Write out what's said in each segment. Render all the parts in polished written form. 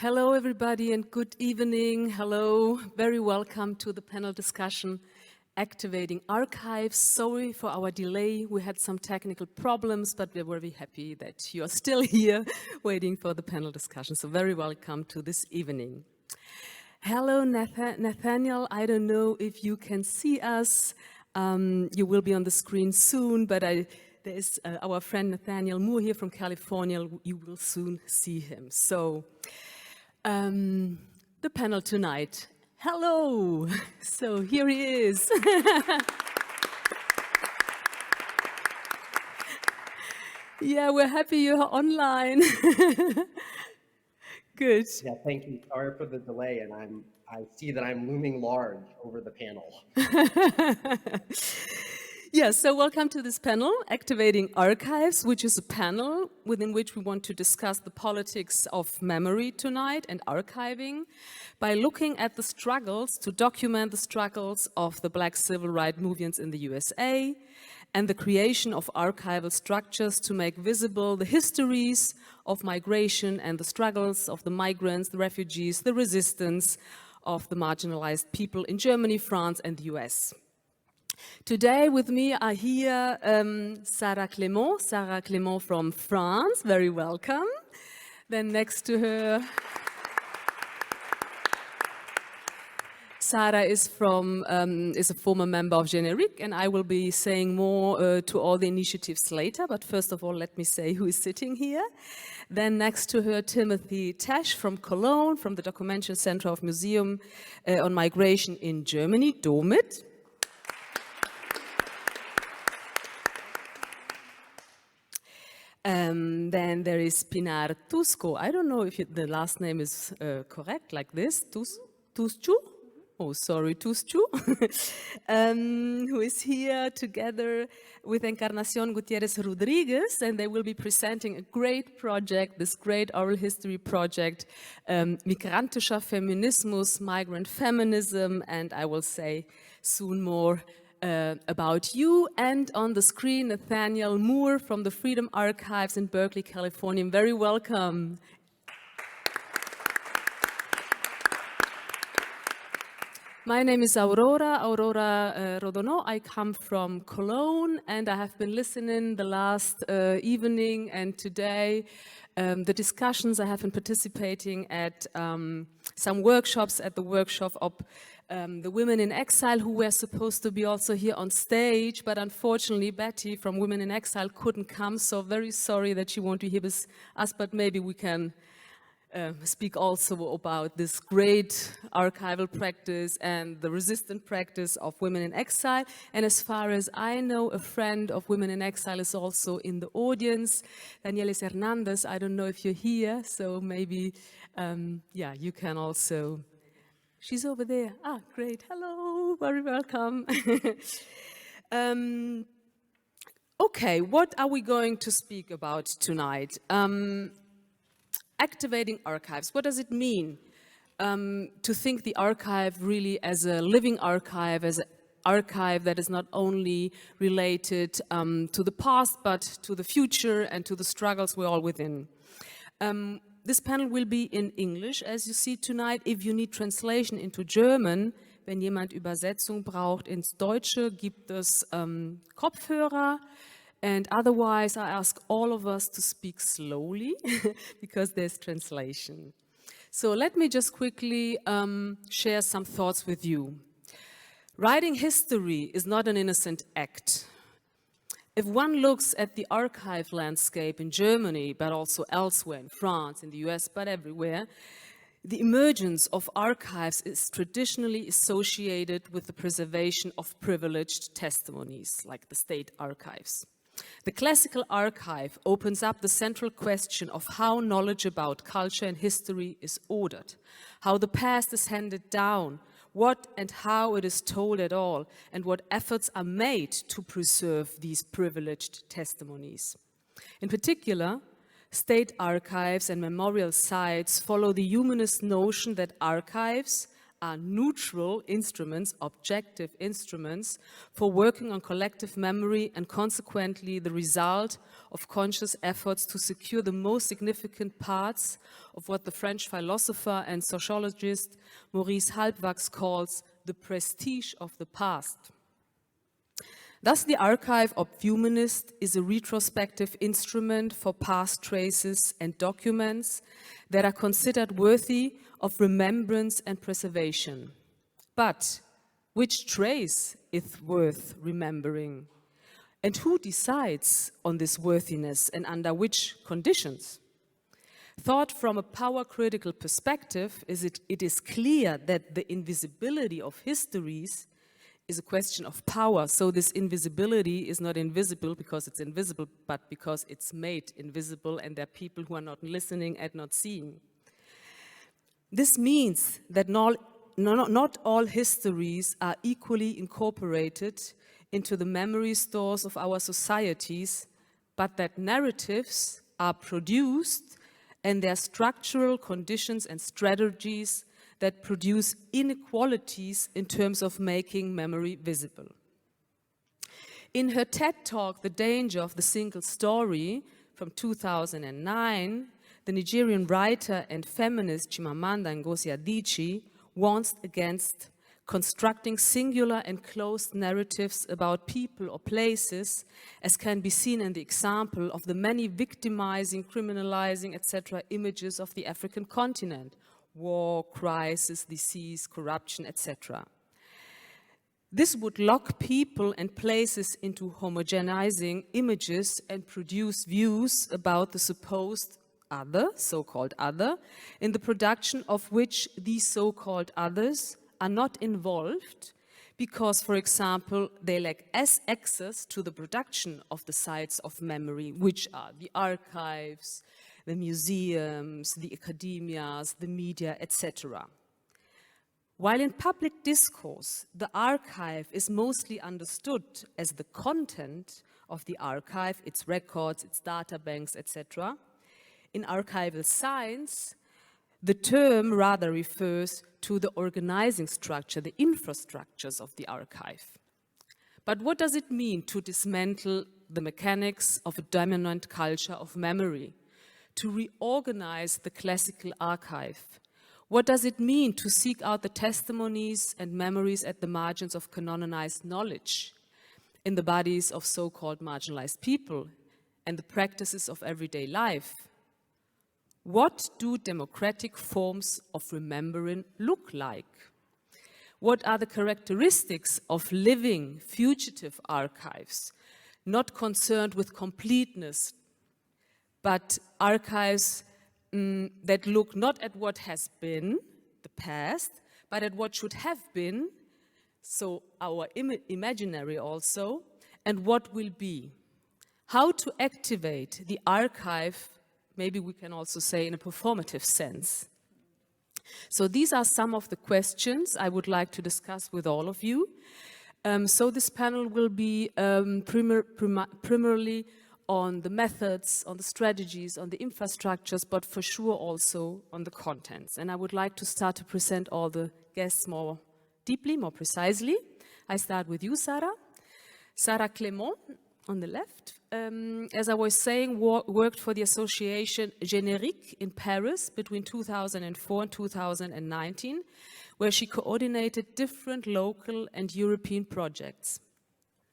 Hello everybody and good evening. Hello, very welcome to the panel discussion Activating Archives. Sorry for our delay, we had some technical problems, but we're very happy that you're still here waiting for the panel discussion. So very welcome to this evening. Hello Nathaniel, I don't know if you can see us. You will be on the screen soon, but there is our friend Nathaniel Moore here from California. You will soon see him. So the panel tonight. Hello! So here he is. Yeah, we're happy you're online. Good. Yeah, thank you. Sorry for the delay, and I see that I'm looming large over the panel. Yeah, so welcome to this panel, Activating Archives, which is a panel within which we want to discuss the politics of memory tonight and archiving by looking at the struggles to document the struggles of the Black civil rights movements in the USA and the creation of archival structures to make visible the histories of migration and the struggles of the migrants, the refugees, the resistance of the marginalized people in Germany, France, and the US. Today with me are here Sarah Clément from France, very welcome. Then next to her, Sarah is a former member of Generic, and I will be saying more to all the initiatives later, but first of all let me say who is sitting here. Then next to her, Timothy Tesch from Cologne, from the Dokumentation Center of Museum on Migration in Germany, DOMIT. Then there is Pinar Tusco. I don't know if the last name is correct, like this. Tuscu? Oh, sorry, Tuscu. Who is here together with Encarnación Gutiérrez Rodriguez, and they will be presenting a great project, this great oral history project, Migrantischer Feminismus, Migrant Feminism, and I will say soon more about you. And on the screen, Nathaniel Moore from the Freedom Archives in Berkeley, California. Very welcome. My name is Aurora Rodonò. I come from Cologne, and I have been listening the last evening and today the discussions. I have been participating at some workshops, at the workshop of the women in exile, who were supposed to be also here on stage, but unfortunately Betty from Women in Exile couldn't come, so very sorry that she won't be here with us, but maybe we can speak also about this great archival practice and the resistant practice of women in exile. And as far as I know, a friend of Women in Exile is also in the audience, Danielis Hernandez. I don't know if you're here, so maybe, yeah, you can also. She's over there. Ah, great. Hello, very welcome. Okay, what are we going to speak about tonight? Activating archives. What does it mean to think the archive really as a living archive, as an archive that is not only related to the past, but to the future and to the struggles we're all within? This panel will be in English, as you see tonight. If you need translation into German, wenn jemand Übersetzung braucht ins Deutsche, gibt es Kopfhörer. And otherwise, I ask all of us to speak slowly because there's translation. So let me just quickly share some thoughts with you. Writing history is not an innocent act. If one looks at the archive landscape in Germany, but also elsewhere in France, in the US, but everywhere, the emergence of archives is traditionally associated with the preservation of privileged testimonies, like the state archives. The classical archive opens up the central question of how knowledge about culture and history is ordered, how the past is handed down, what and how it is told at all, and what efforts are made to preserve these privileged testimonies. In particular, state archives and memorial sites follow the humanist notion that archives are neutral instruments, objective instruments, for working on collective memory and consequently the result of conscious efforts to secure the most significant parts of what the French philosopher and sociologist Maurice Halbwachs calls the prestige of the past. Thus, the archive of humanist is a retrospective instrument for past traces and documents that are considered worthy of remembrance and preservation. But which trace is worth remembering? And who decides on this worthiness and under which conditions? Thought from a power-critical perspective, it is clear that the invisibility of histories is a question of power. So this invisibility is not invisible because it's invisible, but because it's made invisible and there are people who are not listening and not seeing. This means that not all histories are equally incorporated into the memory stores of our societies, but that narratives are produced and their structural conditions and strategies that produce inequalities in terms of making memory visible. In her TED Talk, The Danger of the Single Story, from 2009, the Nigerian writer and feminist Chimamanda Ngozi Adichie warns against constructing singular and closed narratives about people or places, as can be seen in the example of the many victimizing, criminalizing, etc. images of the African continent: war, crisis, disease, corruption, etc. This would lock people and places into homogenizing images and produce views about the supposed other, so-called other, in the production of which these so-called others are not involved because, for example, they lack access to the production of the sites of memory, which are the archives, the museums, the academias, the media, etc. While in public discourse, the archive is mostly understood as the content of the archive, its records, its data banks, etc., in archival science, the term rather refers to the organizing structure, the infrastructures of the archive. But what does it mean to dismantle the mechanics of a dominant culture of memory? To reorganize the classical archive? What does it mean to seek out the testimonies and memories at the margins of canonized knowledge, in the bodies of so-called marginalized people and the practices of everyday life? What do democratic forms of remembering look like? What are the characteristics of living, fugitive archives, not concerned with completeness, but archives that look not at what has been, the past, but at what should have been, so our imaginary also, and what will be? How to activate the archive, maybe we can also say in a performative sense. So these are some of the questions I would like to discuss with all of you. So this panel will be primarily on the methods, on the strategies, on the infrastructures, but for sure also on the contents. And I would like to start to present all the guests more deeply, more precisely. I start with you, Sarah. Sarah Clément, on the left. As I was saying, worked for the association Générique in Paris between 2004 and 2019, where she coordinated different local and European projects.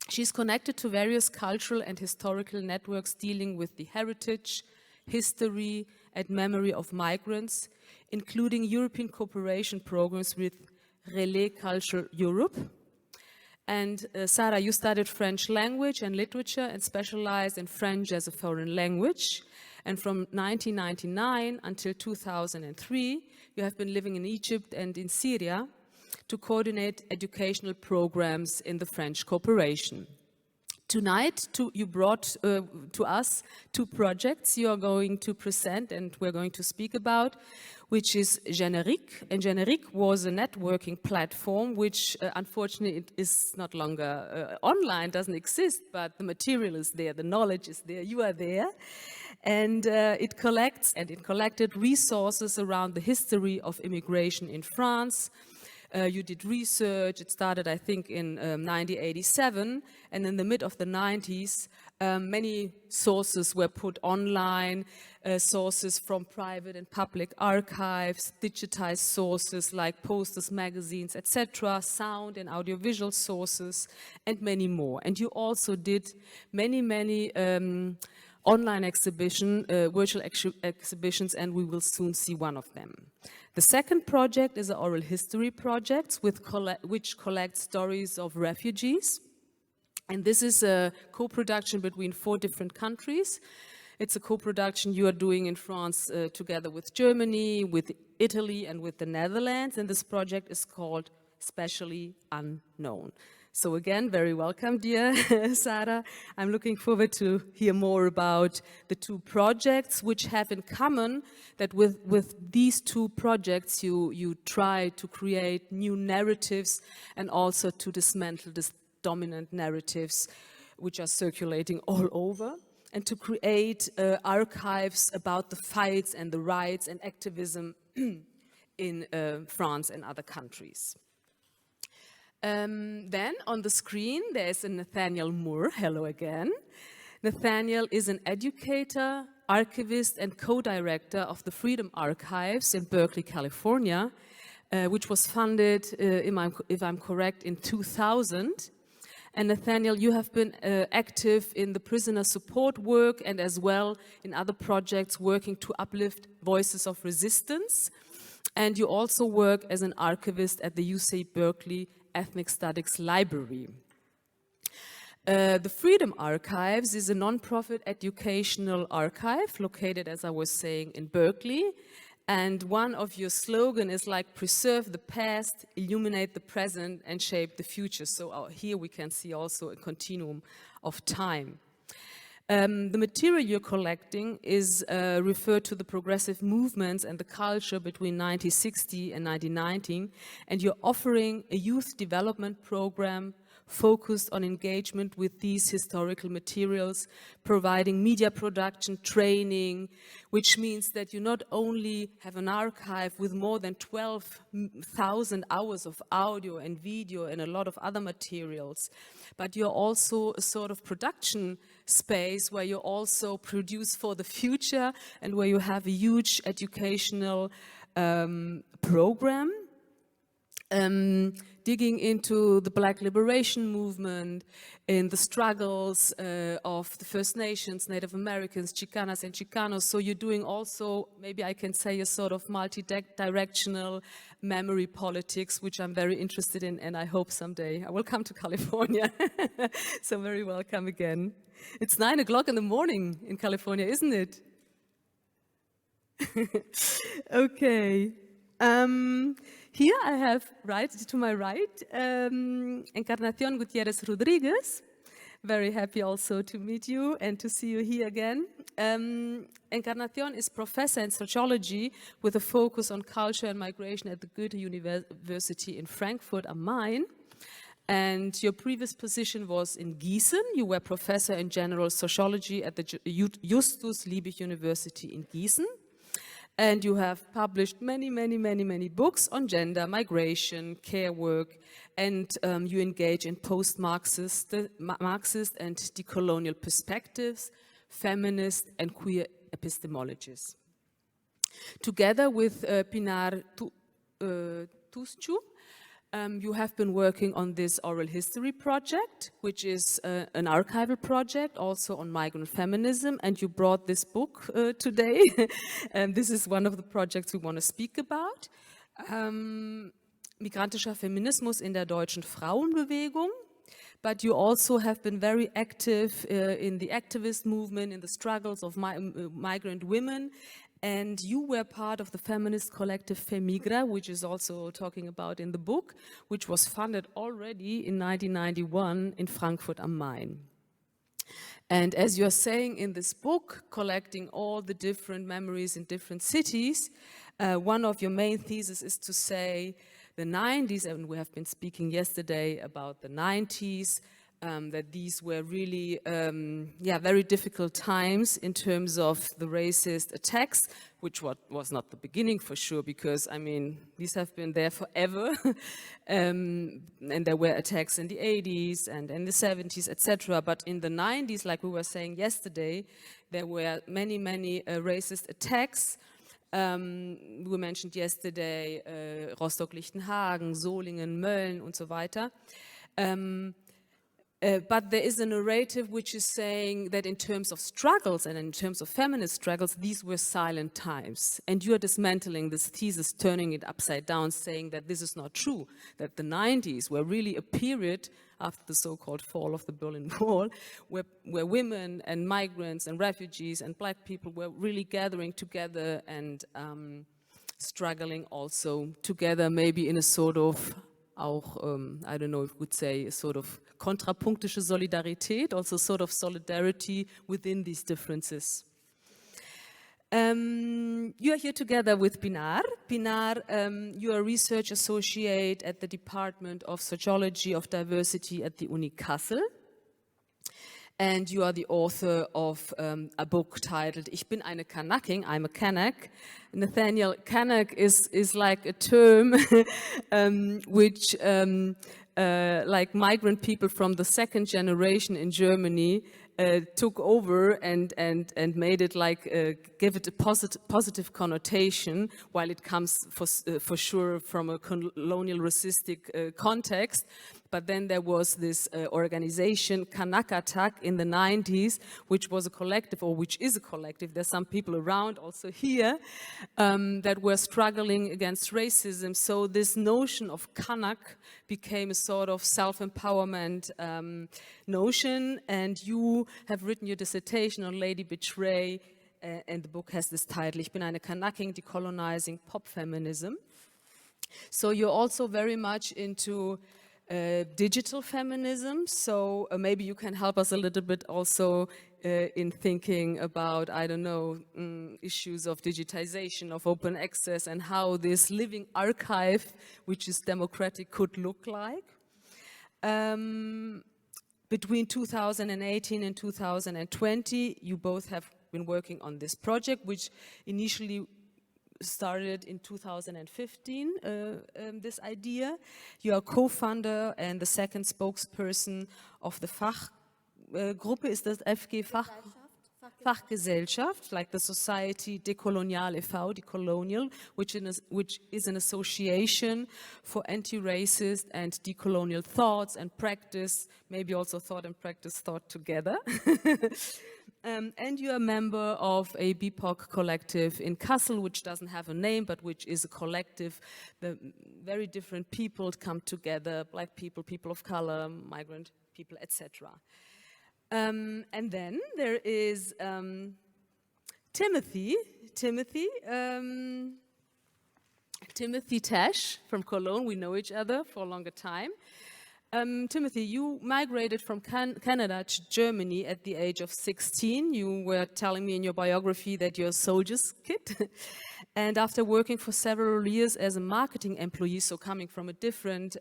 She's connected to various cultural and historical networks dealing with the heritage, history, and memory of migrants, including European cooperation programs with Relais Culture Europe. And Sarah, you studied French language and literature and specialized in French as a foreign language. And from 1999 until 2003, you have been living in Egypt and in Syria to coordinate educational programs in the French cooperation. Tonight, you brought to us two projects you are going to present and we're going to speak about, which is Générique. And Générique was a networking platform which unfortunately it is not longer online, doesn't exist, but the material is there, the knowledge is there, you are there. And it collected resources around the history of immigration in France, You did research. It started, I think, in 1987, and in the mid of the 90s, many sources were put online, sources from private and public archives, digitized sources like posters, magazines, etc., sound and audiovisual sources, and many more. And you also did many online virtual exhibitions, and we will soon see one of them. The second project is an oral history project which collects stories of refugees. And this is a co-production between 4 different countries. It's a co-production you are doing in France together with Germany, with Italy, and with the Netherlands. And this project is called Specially Unknown. So again, very welcome, dear Sarah. I'm looking forward to hear more about the 2 projects, which have in common that with these 2 projects, you try to create new narratives and also to dismantle this dominant narratives which are circulating all over, and to create archives about the fights and the rights and activism in France and other countries. Then on the screen there is a Nathaniel Moore. Hello again. Nathaniel is an educator, archivist and co-director of the Freedom Archives in Berkeley, California, which was funded, if I'm correct, in 2000. And Nathaniel, you have been active in the prisoner support work and as well in other projects working to uplift voices of resistance. And you also work as an archivist at the UC Berkeley Ethnic Studies Library. The Freedom Archives is a non-profit educational archive located, as I was saying, in Berkeley. And one of your slogans is like, preserve the past, illuminate the present, and shape the future. So here we can see also a continuum of time. The material you're collecting is referred to the progressive movements and the culture between 1960 and 1990, and you're offering a youth development program focused on engagement with these historical materials, providing media production training, which means that you not only have an archive with more than 12,000 hours of audio and video and a lot of other materials, but you're also a sort of production space where you also produce for the future and where you have a huge educational program. Digging into the Black liberation movement, in the struggles of the First Nations, Native Americans, Chicanas and Chicanos. So you're doing also, maybe I can say, a sort of multi-directional memory politics, which I'm very interested in, and I hope someday I will come to California. So very welcome again. It's 9 o'clock in the morning in California, isn't it? Okay. Here I have, right to my right, Encarnación Gutiérrez Rodriguez. Very happy also to meet you and to see you here again. Encarnación is professor in sociology with a focus on culture and migration at the Goethe-Universität in Frankfurt am Main. And your previous position was in Gießen. You were professor in general sociology at the Justus Liebig University in Gießen. And you have published many books on gender, migration, care work, and you engage in post-Marxist and decolonial perspectives, feminist and queer epistemologies. Together with Pinar Tuscu, you have been working on this oral history project, which is an archival project also on migrant feminism, and you brought this book today. And this is one of the projects we want to speak about. Migrantischer Feminismus in der deutschen Frauenbewegung. But you also have been very active in the activist movement, in the struggles of migrant women. And you were part of the feminist collective Femigra, which is also talking about in the book, which was funded already in 1991 in Frankfurt am Main. And as you're saying in this book, collecting all the different memories in different cities, one of your main theses is to say the 90s, and we have been speaking yesterday about the 90s, that these were really, very difficult times in terms of the racist attacks, which was not the beginning for sure, because, I mean, these have been there forever. And there were attacks in the 80s and in the 70s, etc. But in the 90s, like we were saying yesterday, there were many, many racist attacks. We mentioned yesterday Rostock-Lichtenhagen, Solingen, Mölln und so weiter. But there is a narrative which is saying that in terms of struggles and in terms of feminist struggles, these were silent times. And you are dismantling this thesis, turning it upside down, saying that this is not true, that the 90s were really a period after the so-called fall of the Berlin Wall, where women and migrants and refugees and black people were really gathering together and struggling also together, maybe in a sort of auch, I don't know if we would say, a sort of kontrapunktische Solidarität, also sort of solidarity within these differences. You are here together with Pinar. Pinar, you are a research associate at the Department of Sociology of Diversity at the Uni Kassel. And you are the author of a book titled Ich bin eine Kanakin, I'm a Kanak. Nathaniel, Kanak is like a term which like migrant people from the second generation in Germany took over and made it like, give it a positive connotation, while it comes for sure from a colonial racistic context. But then there was this organization, Kanakatak, in the 90s, which was a collective, or which is a collective. There's some people around also here that were struggling against racism. So this notion of Kanak became a sort of self-empowerment notion. And you have written your dissertation on Lady Betray, and the book has this title, Ich bin eine Kanakin, decolonizing pop feminism. So you're also very much into digital feminism, so maybe you can help us a little bit also in thinking about, I don't know, issues of digitization, of open access, and how this living archive, which is democratic, could look like. Between 2018 and 2020, you both have been working on this project, which initially started in 2015, this idea. You are co-founder and the second spokesperson of the Fachgruppe, is das FG Fachgesellschaft, like the Society Dekolonial e.V., Decolonial, which is an association for anti-racist and decolonial thoughts and practice, maybe also thought and practice thought together. And you're a member of a BIPOC collective in Kassel, which doesn't have a name, but which is a collective. The very different people come together, black people, people of color, migrant people, etc. And then there is Timothy Tesch from Cologne. We know each other for a longer time. Timothy, you migrated from Canada to Germany at the age of 16. You were telling me in your biography that you're a soldier's kid. And after working for several years as a marketing employee, so coming from a different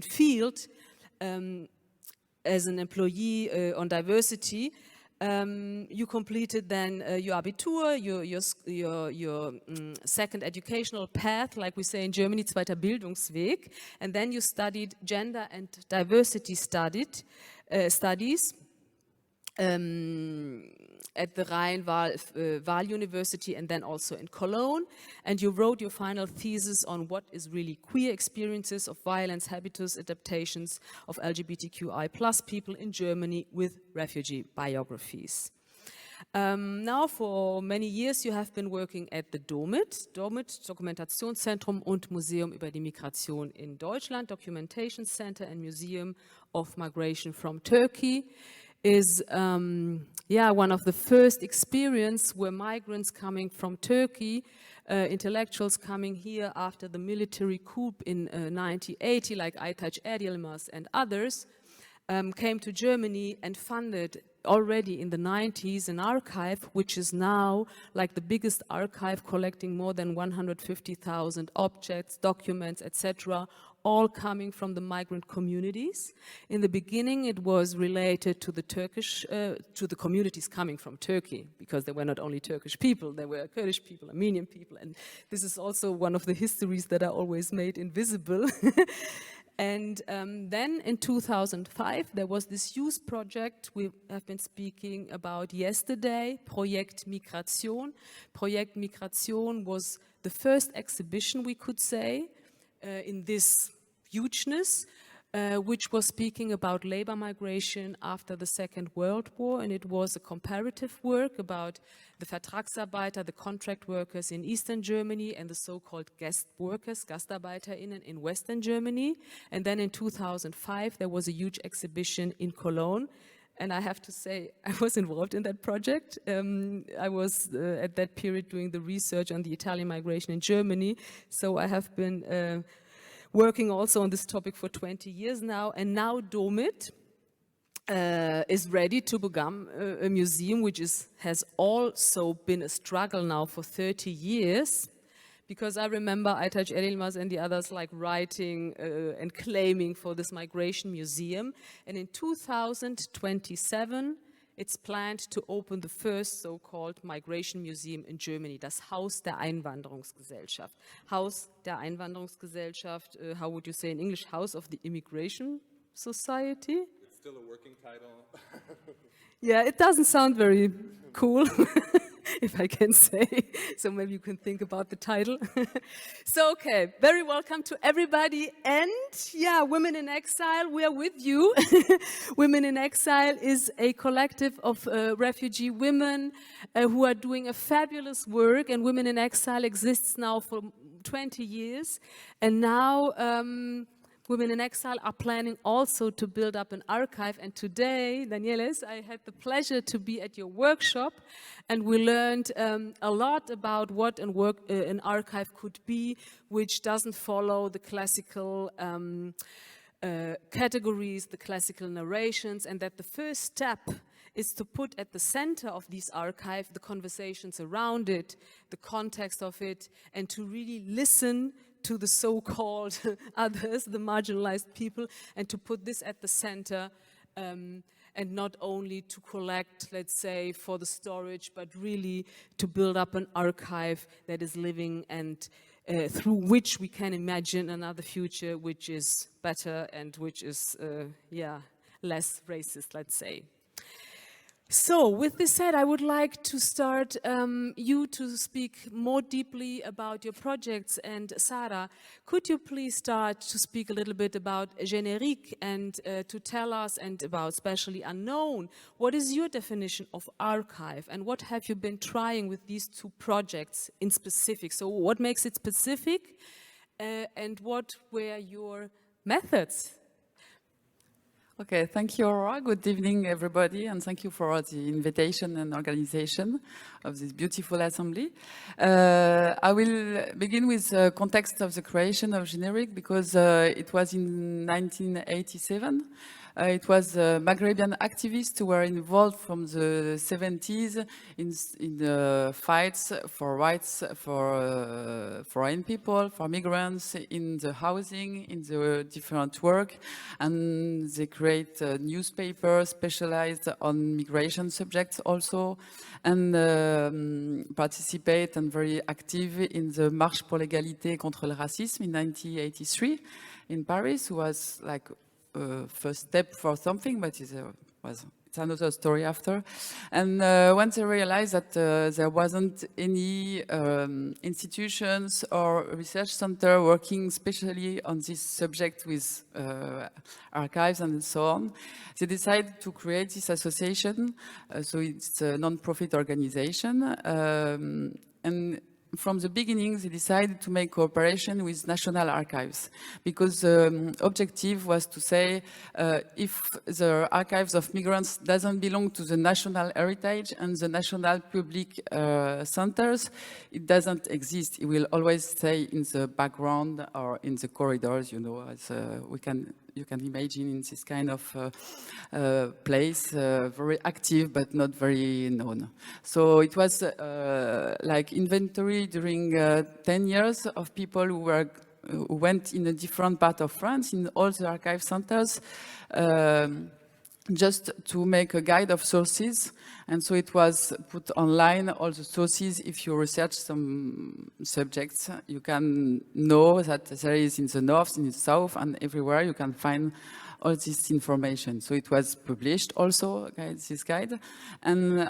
field, as an employee on diversity, you completed then your Abitur, your second educational path, like we say in Germany, zweiter Bildungsweg, and then you studied gender and diversity studies at the Rhein-Waal University and then also in Cologne, and you wrote your final thesis on what is really queer experiences of violence, habitus, adaptations of LGBTQI+ people in Germany with refugee biographies. Now for many years you have been working at the DOMIT, Dokumentationszentrum und Museum über die Migration in Deutschland, Documentation Center and Museum of Migration from Turkey. Is one of the first experience where migrants coming from Turkey, intellectuals coming here after the military coup in 1980, like Aytaç Erdilmaz and others, came to Germany and funded already in the 90s an archive, which is now like the biggest archive, collecting more than 150,000 objects, documents, etc., all coming from the migrant communities. In the beginning, it was related to the Turkish, to the communities coming from Turkey, because they were not only Turkish people, they were Kurdish people, Armenian people, and this is also one of the histories that are always made invisible. And then in 2005, there was this youth project we have been speaking about yesterday, Projekt Migration. Projekt Migration was the first exhibition, we could say, in this hugeness, which was speaking about labor migration after the Second World War, and it was a comparative work about the Vertragsarbeiter, the contract workers in Eastern Germany, and the so-called guest workers, GastarbeiterInnen in Western Germany. And then in 2005, there was a huge exhibition in Cologne. And I have to say, I was involved in that project. I was at that period doing the research on the Italian migration in Germany. So I have been working also on this topic for 20 years now. And now DOMIT is ready to become a museum, which has also been a struggle now for 30 years. Because I remember Aytaç Erilmaz and the others like writing and claiming for this migration museum. And in 2027, it's planned to open the first so-called migration museum in Germany, das Haus der Einwanderungsgesellschaft. Haus der Einwanderungsgesellschaft, how would you say in English? House of the Immigration Society? It's still a working title. Yeah, it doesn't sound very cool. If I can say, so maybe you can think about the title. So, okay, very welcome to everybody, and yeah, Women in Exile, we are with you. Women in Exile is a collective of refugee women who are doing a fabulous work, and Women in Exile exists now for 20 years, and now Women in Exile are planning also to build up an archive, and today, Danieles, I had the pleasure to be at your workshop, and we learned a lot about what an archive could be, which doesn't follow the classical categories, the classical narrations, and that the first step is to put at the center of this archive the conversations around it, the context of it, and to really listen to the so-called others, the marginalized people, and to put this at the center, and not only to collect, let's say, for the storage, but really to build up an archive that is living and through which we can imagine another future which is better and which is, less racist, let's say. So, with this said, I would like to start you to speak more deeply about your projects. And Sarah, could you please start to speak a little bit about Générique and to tell us, and about Specially Unknown, what is your definition of archive and what have you been trying with these two projects in specific? So what makes it specific and what were your methods? Okay, thank you, Aurora. Good evening, everybody, and thank you for the invitation and organization of this beautiful assembly. I will begin with the context of the creation of Générique, because it was in 1987. It was Maghrebian activists who were involved from the 70s in the fights for rights for foreign people, for migrants, in the housing, in the different work, and they create a newspaper specialized on migration subjects also, and participate and very active in the Marche pour l'égalité contre le racisme in 1983 in Paris, was like first step for something, but it's another story after. And once they realized that there wasn't any institutions or research center working specially on this subject with archives and so on, they decided to create this association. So it's a non-profit organization, and from the beginning, they decided to make cooperation with national archives, because the objective was to say if the archives of migrants doesn't belong to the national heritage and the national public centers, it doesn't exist. It will always stay in the background or in the corridors, you know, as you can imagine in this kind of place, very active but not very known. So it was like inventory during 10 years of people who were who went in a different part of France, in all the archive centers, just to make a guide of sources. And so it was put online, all the sources. If you research some subjects, you can know that there is in the north, in the south, and everywhere you can find all this information. So it was published also, this guide. And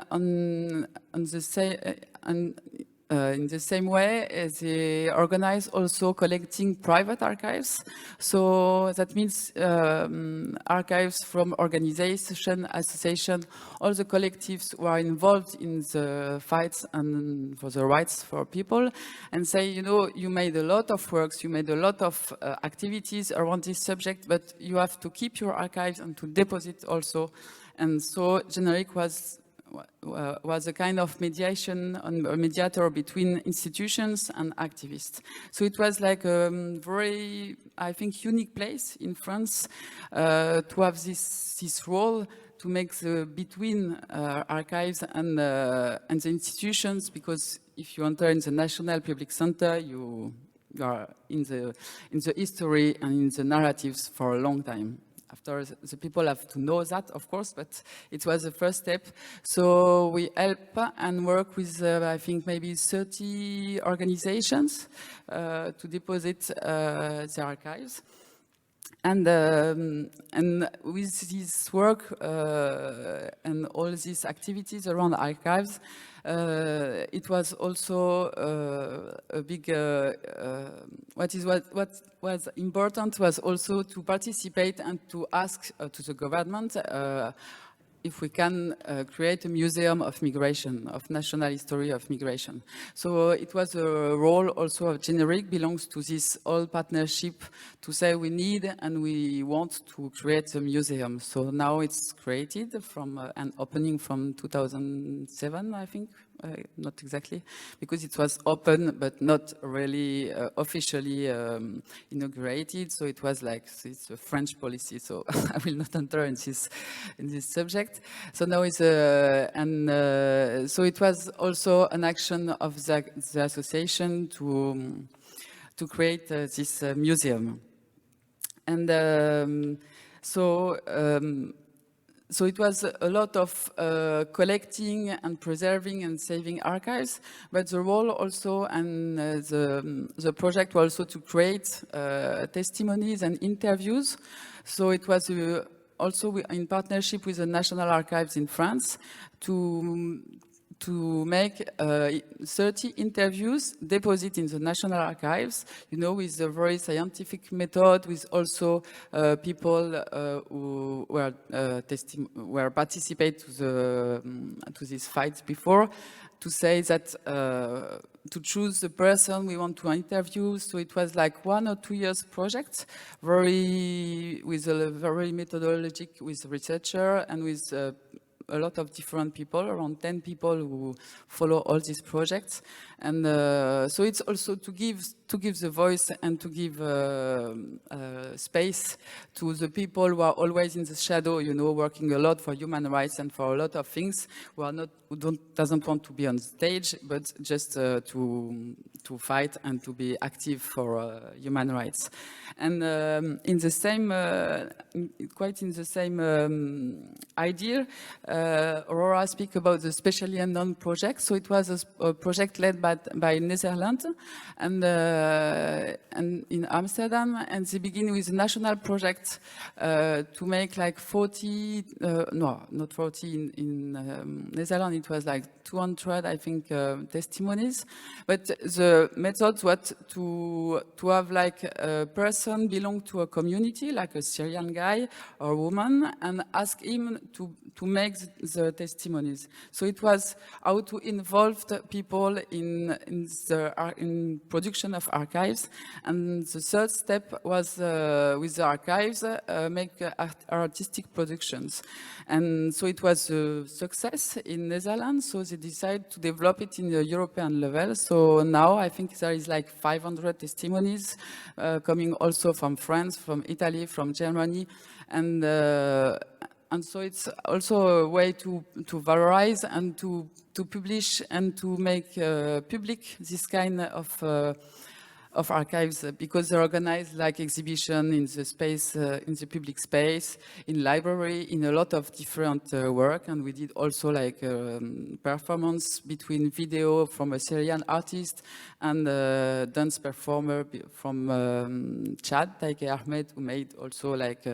in the same way, they organize also collecting private archives. So that means archives from organization, association, all the collectives who are involved in the fights and for the rights for people, and say, you know, you made a lot of works, you made a lot of activities around this subject, but you have to keep your archives and to deposit also. And so Generic was a kind of mediation, a mediator between institutions and activists. So it was like a very, I think, unique place in France to have this role to make the between archives and the institutions, because if you enter in the National Public Center, you are in the history and in the narratives for a long time. After the people have to know that, of course, but it was the first step. So we help and work with, I think, maybe 30 organizations to deposit the archives. And with this work and all these activities around archives, it was also a big, what was important was also to participate and to ask to the government if we can create a museum of migration, of national history of migration. So it was a role also of Generic, belongs to this whole partnership to say we need and we want to create a museum. So now it's created from an opening from 2007, I think. Not exactly, because it was open but not really officially inaugurated. So it was like, it's a French policy, so I will not enter in this subject. So now it's so it was also an action of the association to create this museum. And so it was a lot of collecting and preserving and saving archives, but the role also and the project was also to create testimonies and interviews. So it was also in partnership with the National Archives in France to make 30 interviews, deposit in the National Archives, you know, with a very scientific method, with also people who were participate to these fights before, to say that to choose the person we want to interview. So it was like 1 or 2 years project, with a very methodologic, with researcher and with a lot of different people, around 10 people who follow all these projects. And so it's also to give the voice and to give space to the people who are always in the shadow, you know, working a lot for human rights and for a lot of things, doesn't want to be on stage, but just to fight and to be active for human rights. And in the same, quite in the same idea, Aurora speak about the Specially Unknown project. So it was a project led by Netherlands and in Amsterdam, and they begin with a national project to make like 40, no, not 40 in Netherlands, it was like 200, I think, testimonies. But the method was to have like a person belong to a community, like a Syrian guy or woman, and ask him to make the testimonies. So it was how to involve the people in production of archives. And the third step was with the archives, make artistic productions. And so it was a success in Netherlands, so they decided to develop it in the European level. So now I think there is like 500 testimonies coming also from France, from Italy, from Germany. And so it's also a way to valorize and to publish and to make public this kind of archives because they're organized like exhibition in the space, in the public space, in library, in a lot of different work. And we did also like performance between video from a Syrian artist and a dance performer from Chad, Taike Ahmed, who made also like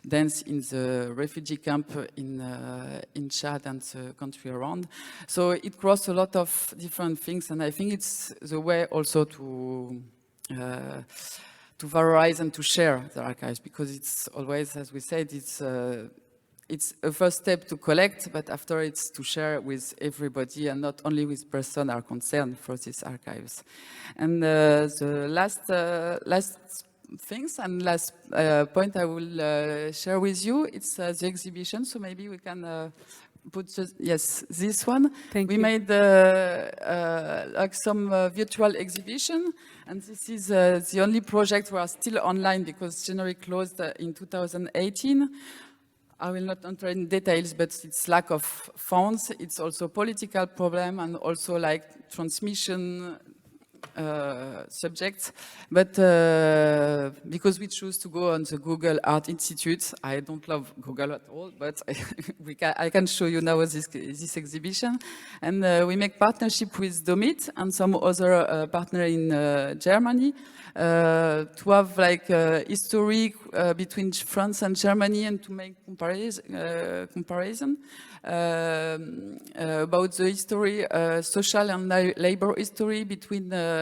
dance in the refugee camp in Chad and the country around. So it crossed a lot of different things, and I think it's the way also to valorize and to share the archives, because it's always, as we said, it's a first step to collect, but after it's to share with everybody and not only with persons are concerned for these archives. And the last things and last point I will share with you, it's the exhibition. So maybe we can put just, yes, this one. Thank you. We made like some virtual exhibition, and this is the only project we are still online because January closed in 2018. I will not enter in details, but it's lack of funds. It's also political problem and also like transmission subjects, but because we choose to go on the Google Art Institute, I don't love Google at all, but I can show you now this exhibition. And we make partnership with Domit and some other partner in Germany to have like history between France and Germany and to make comparison about the history, social and labor history between the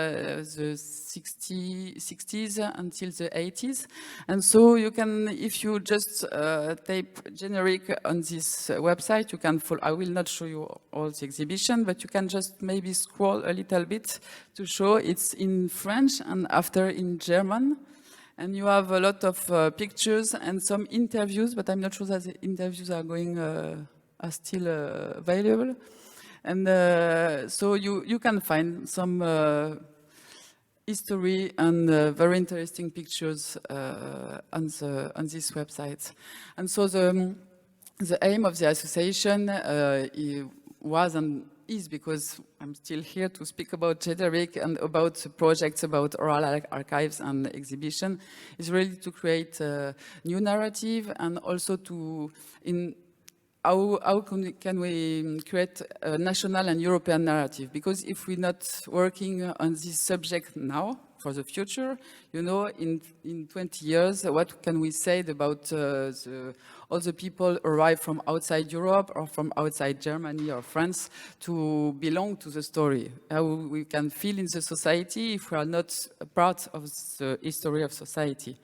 60s until the 80s. And so you can, if you just type generic on this website, you can follow. I will not show you all the exhibition, but you can just maybe scroll a little bit to show it's in French and after in German. And you have a lot of pictures and some interviews, but I'm not sure that the interviews are going are still available. And so you can find some history and very interesting pictures on this website. And so the aim of the association was and is, because I'm still here to speak about generic and about projects about oral archives and exhibition, is really to create a new narrative and also to how can we create a national and European narrative? Because if we're not working on this subject now, for the future, you know, in 20 years, what can we say about all the people arrive from outside Europe or from outside Germany or France to belong to the story? How we can feel in the society if we are not a part of the history of society?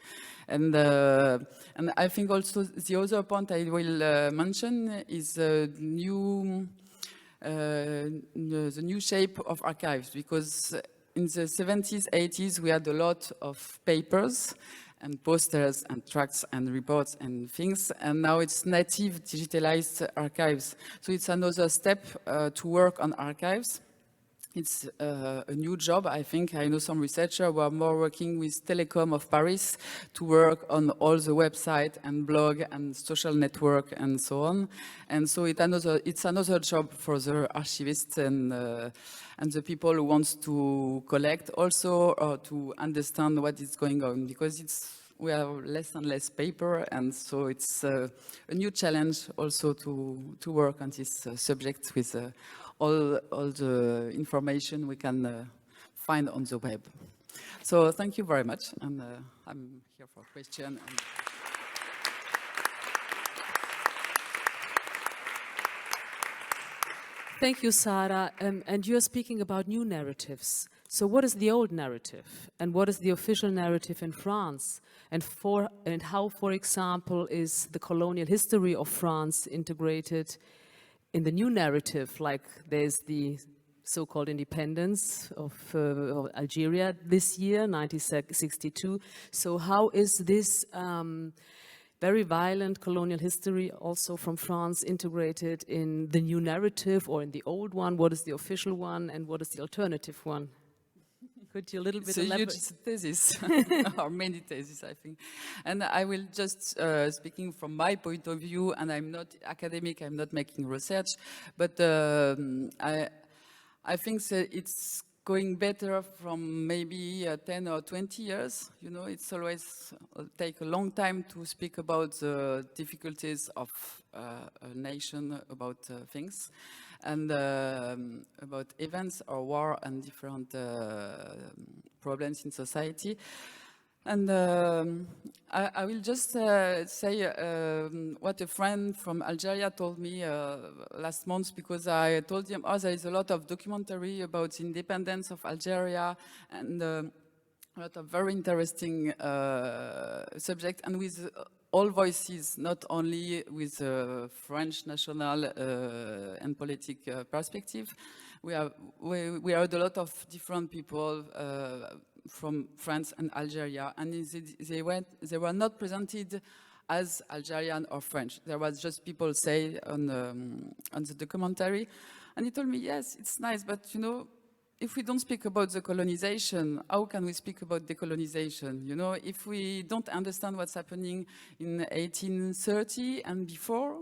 And I think also the other point I will mention is the new shape of archives, because in the 70s, 80s, we had a lot of papers and posters and tracts and reports and things, and now it's native digitalized archives. So it's another step to work on archives. It's a new job, I think. I know some researchers who are more working with Telecom of Paris to work on all the website and blog and social network and so on. And so it's another job for the archivists and the people who want to collect also, or to understand what is going on, because we have less and less paper, and so it's a new challenge also to work on this subject with all the information we can find on the web. So thank you very much, and I'm here for questions. Thank you, Sarah. And you're speaking about new narratives. So what is the old narrative? And what is the official narrative in France? And how, for example, is the colonial history of France integrated in the new narrative? Like there's the so-called independence of Algeria this year, 1962. So how is this very violent colonial history also from France integrated in the new narrative or in the old one? What is the official one and what is the alternative one? Could you a little bit elaborate? It's a huge thesis, or many theses, I think. And I will just, speaking from my point of view, and I'm not academic, I'm not making research, but I think that it's going better from maybe 10 or 20 years. You know, it's always take a long time to speak about the difficulties of a nation, about things, and about events or war and different problems in society. And I will just say what a friend from Algeria told me last month, because I told him, oh, there is a lot of documentary about the independence of Algeria and a lot of very interesting subject, and with all voices, not only with French national and political perspective. We heard a lot of different people from France and Algeria, and they were not presented as Algerian or French. There was just people say on the documentary, and he told me, yes, it's nice, but you know, if we don't speak about the colonization, how can we speak about decolonization? You know, if we don't understand what's happening in 1830 and before,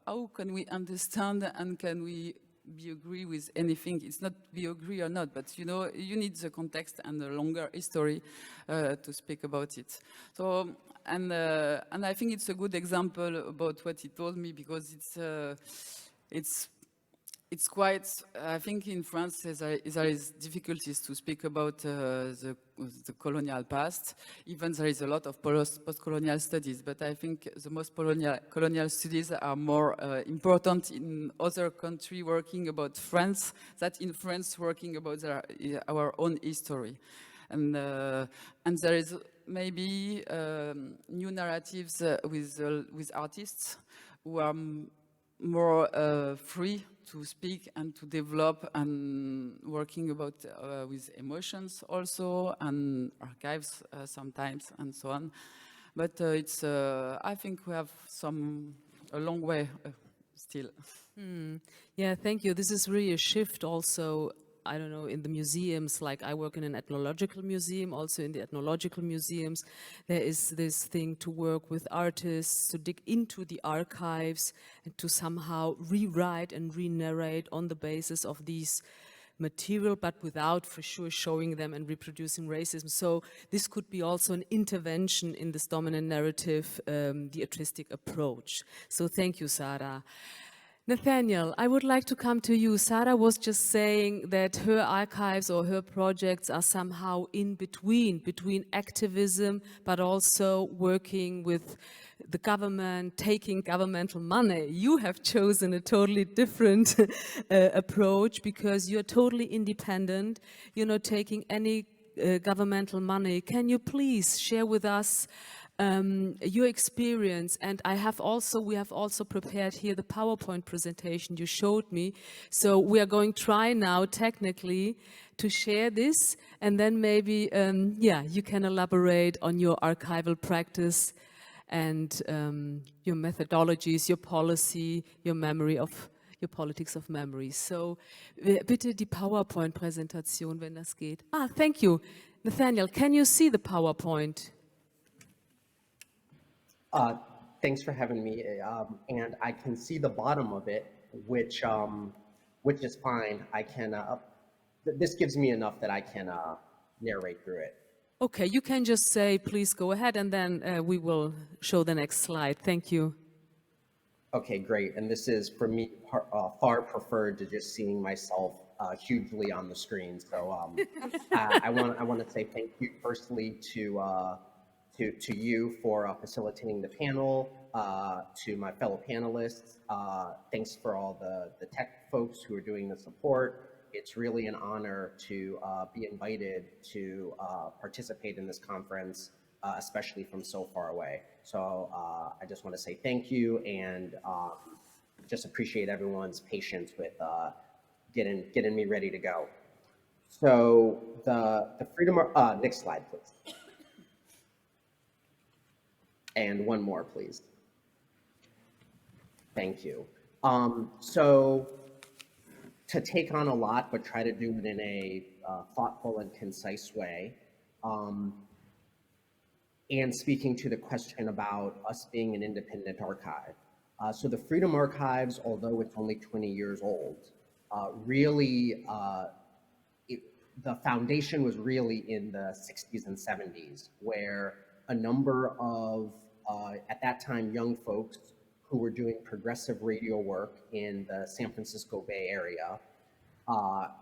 how can we understand and can we be agree with anything? It's not be agree or not, but you know, you need the context and the longer history to speak about it. So, and I think it's a good example about what he told me, because it's quite, I think in France there is difficulties to speak about the colonial past. Even there is a lot of post-colonial studies, but I think the most colonial studies are more important in other countries working about France than in France working about our own history. And there is maybe new narratives with artists who are more free to speak and to develop, and working about with emotions also, and archives sometimes, and so on. But it's I think we have a long way still. Yeah, thank you. This is really a shift also, I don't know, in the museums. Like, I work in an ethnological museum, also in the ethnological museums, there is this thing to work with artists, to dig into the archives and to somehow rewrite and re-narrate on the basis of these material, but without for sure showing them and reproducing racism. So this could be also an intervention in this dominant narrative, the artistic approach. So thank you, Sarah. Nathaniel, I would like to come to you. Sarah was just saying that her archives or her projects are somehow in between activism, but also working with the government, taking governmental money. You have chosen a totally different approach, because you're totally independent. You're not taking any governmental money. Can you please share with us your experience? And we have also prepared here the PowerPoint presentation you showed me. So we are going to try now technically to share this, and then maybe, you can elaborate on your archival practice and your methodologies, your policy, your politics of memory. So bitte die PowerPoint-Präsentation, wenn das geht. Thank you. Nathaniel, can you see the PowerPoint? Thanks for having me, and I can see the bottom of it, which is fine. I can. This gives me enough that I can narrate through it. Okay, you can just say, please go ahead, and then we will show the next slide. Thank you. Okay, great. And this is, for me, far preferred to just seeing myself hugely on the screen. So I want to say thank you firstly to you for facilitating the panel, to my fellow panelists. Thanks for all the tech folks who are doing the support. It's really an honor to be invited to participate in this conference, especially from so far away. So I just want to say thank you, and just appreciate everyone's patience with getting me ready to go. So the freedom, next slide, please. And one more, please. Thank you. So to take on a lot, but try to do it in a thoughtful and concise way, and speaking to the question about us being an independent archive. So the Freedom Archives, although it's only 20 years old, really the foundation was really in the 60s and 70s, where a number of, at that time, young folks who were doing progressive radio work in the San Francisco Bay Area.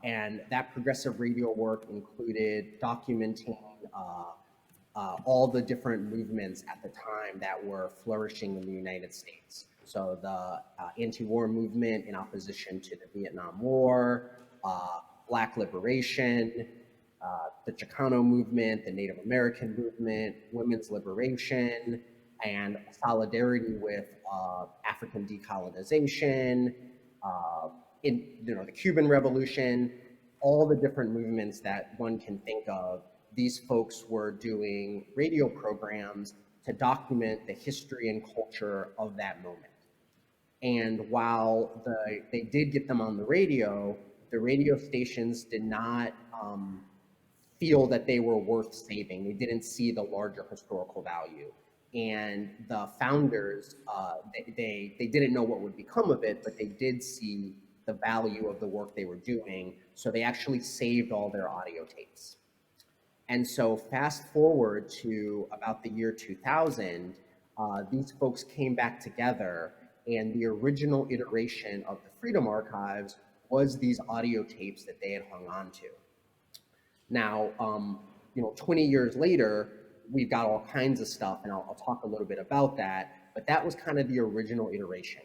And that progressive radio work included documenting all the different movements at the time that were flourishing in the United States. So the anti-war movement in opposition to the Vietnam War, Black liberation, the Chicano movement, the Native American movement, women's liberation, and solidarity with African decolonization, the Cuban Revolution, all the different movements that one can think of. These folks were doing radio programs to document the history and culture of that moment. And while they did get them on the radio stations did not feel that they were worth saving. They didn't see the larger historical value. And the founders, they didn't know what would become of it, but they did see the value of the work they were doing. So they actually saved all their audio tapes. And so fast forward to about the year 2000, these folks came back together, and the original iteration of the Freedom Archives was these audio tapes that they had hung on to. Now, 20 years later, we've got all kinds of stuff, and I'll talk a little bit about that, but that was kind of the original iteration.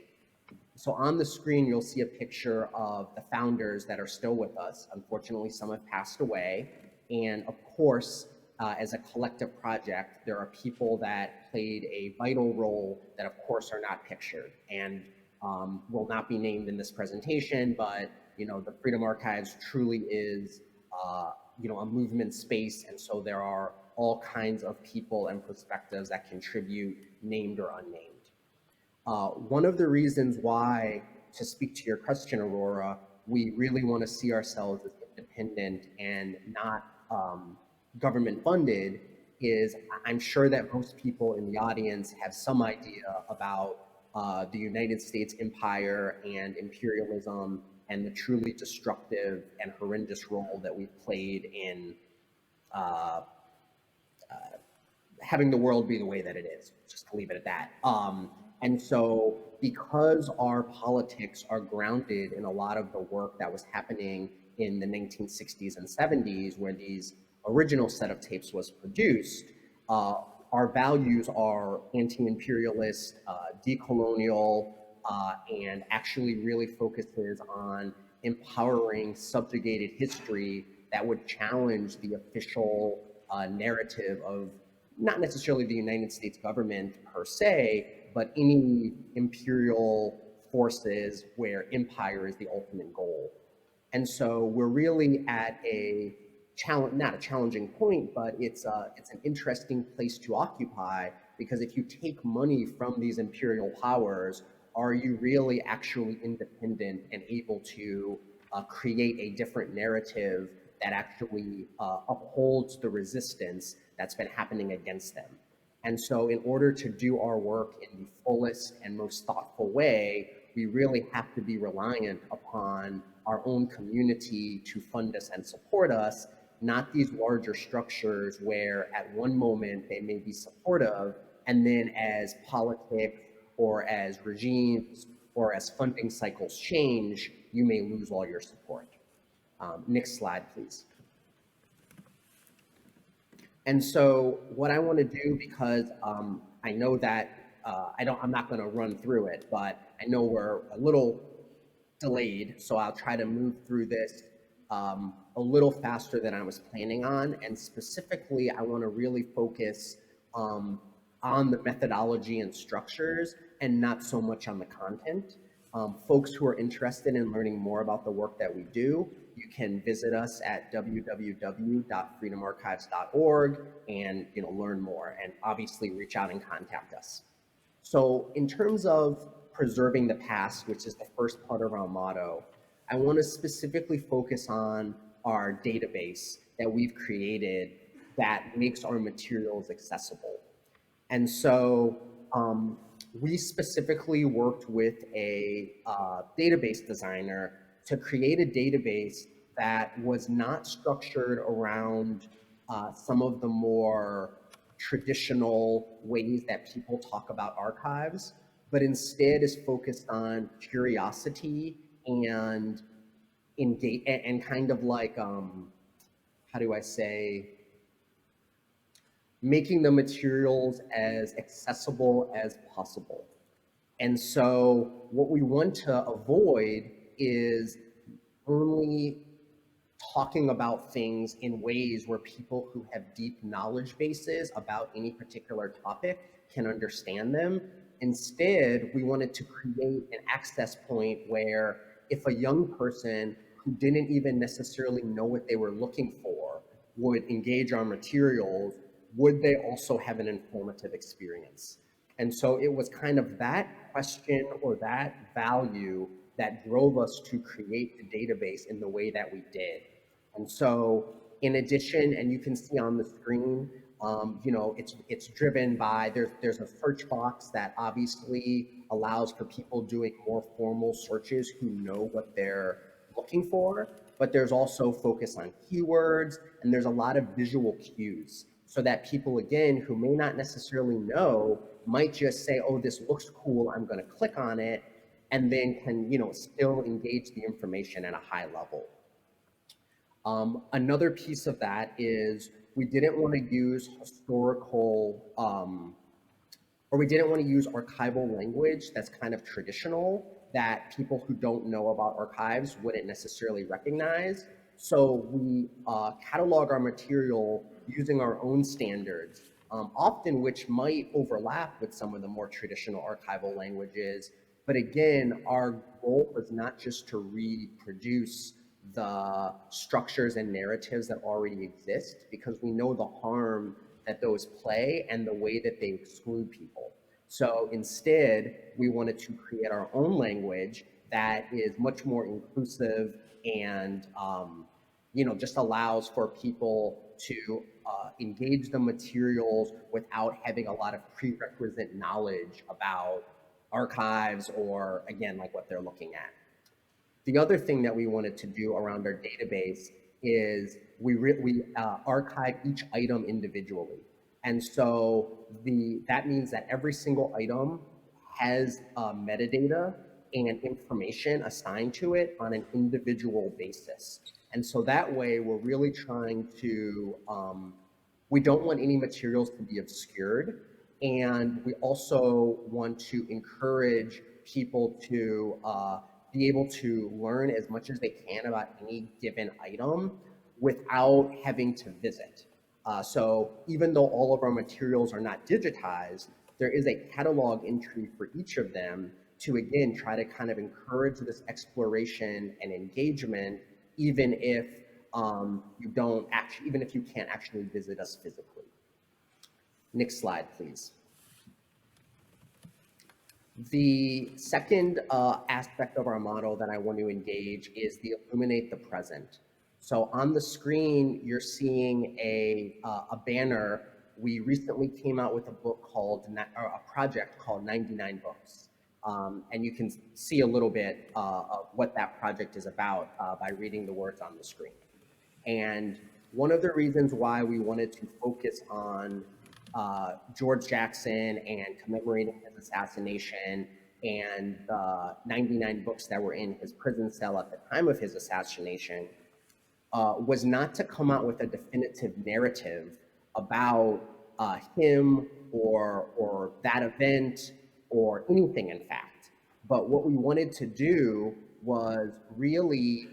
So on the screen, you'll see a picture of the founders that are still with us. Unfortunately, some have passed away. And of course, as a collective project, there are people that played a vital role that of course are not pictured and will not be named in this presentation, but the Freedom Archives truly is a movement space, and so there are all kinds of people and perspectives that contribute, named or unnamed. One of the reasons why, to speak to your question, Aurora, we really want to see ourselves as independent and not government funded is I'm sure that most people in the audience have some idea about the United States empire and imperialism and the truly destructive and horrendous role that we've played in having the world be the way that it is, just to leave it at that. And so because our politics are grounded in a lot of the work that was happening in the 1960s and 70s, where these original set of tapes was produced, our values are anti-imperialist, decolonial, and actually really focuses on empowering subjugated history that would challenge the official narrative of not necessarily the United States government per se, but any imperial forces where empire is the ultimate goal. And so we're really at a not a challenging point, but it's an interesting place to occupy, because if you take money from these imperial powers, are you really actually independent and able to create a different narrative that actually upholds the resistance that's been happening against them? And so in order to do our work in the fullest and most thoughtful way, we really have to be reliant upon our own community to fund us and support us, not these larger structures where at one moment they may be supportive, and then as politics or as regimes or as funding cycles change, you may lose all your support. Next slide, please. And so what I want to do, because I know that I'm not going to run through it, but I know we're a little delayed, so I'll try to move through this a little faster than I was planning on. And specifically, I want to really focus on the methodology and structures and not so much on the content. Folks who are interested in learning more about the work that we do, you can visit us at www.freedomarchives.org and learn more, and obviously reach out and contact us. So in terms of preserving the past, which is the first part of our motto, I want to specifically focus on our database that we've created that makes our materials accessible. And so we specifically worked with a database designer to create a database that was not structured around some of the more traditional ways that people talk about archives, but instead is focused on curiosity and engage, and kind of like, how do I say, making the materials as accessible as possible. And so what we want to avoid is only talking about things in ways where people who have deep knowledge bases about any particular topic can understand them. Instead, we wanted to create an access point where if a young person who didn't even necessarily know what they were looking for would engage our materials, would they also have an informative experience? And so it was kind of that question or that value that drove us to create the database in the way that we did. And so in addition, and you can see on the screen, you know, it's driven by, there's a search box that obviously allows for people doing more formal searches who know what they're looking for, but there's also focus on keywords, and there's a lot of visual cues so that people, again, who may not necessarily know, might just say, oh, this looks cool, I'm gonna click on it, and then can, you know, still engage the information at a high level. Another piece of that is we didn't want to use historical, or we didn't want to use archival language that's kind of traditional that people who don't know about archives wouldn't necessarily recognize. So we catalog our material using our own standards, often which might overlap with some of the more traditional archival languages. But again, our goal is not just to reproduce the structures and narratives that already exist, because we know the harm that those play and the way that they exclude people. So instead, we wanted to create our own language that is much more inclusive and you know, just allows for people to engage the materials without having a lot of prerequisite knowledge about archives or, again, like what they're looking at. The other thing that we wanted to do around our database is we archive each item individually. And so that means that every single item has metadata and information assigned to it on an individual basis. And so that way we're really trying to, we don't want any materials to be obscured. And we also want to encourage people to be able to learn as much as they can about any given item without having to visit. So even though all of our materials are not digitized, there is a catalog entry for each of them to, again, try to kind of encourage this exploration and engagement, even if even if you can't actually visit us physically. Next slide, please. The second aspect of our model that I want to engage is the illuminate the present. So on the screen, you're seeing a banner. We recently came out with a book called, or a project called 99 Books. And you can see a little bit of what that project is about by reading the words on the screen. And one of the reasons why we wanted to focus on George Jackson and commemorating his assassination and the 99 books that were in his prison cell at the time of his assassination was not to come out with a definitive narrative about him or that event or anything, in fact. But what we wanted to do was really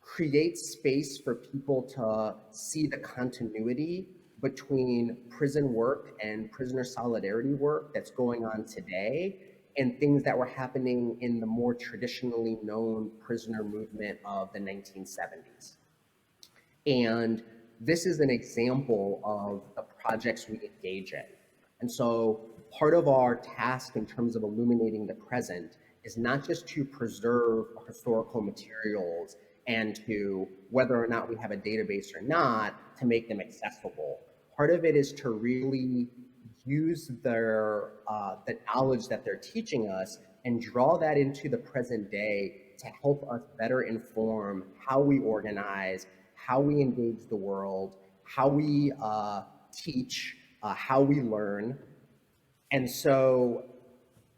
create space for people to see the continuity between prison work and prisoner solidarity work that's going on today and things that were happening in the more traditionally known prisoner movement of the 1970s. And this is an example of the projects we engage in. And so part of our task in terms of illuminating the present is not just to preserve historical materials and to, whether or not we have a database or not, to make them accessible. Part of it is to really use the knowledge that they're teaching us and draw that into the present day to help us better inform how we organize, how we engage the world, how we teach, how we learn. And so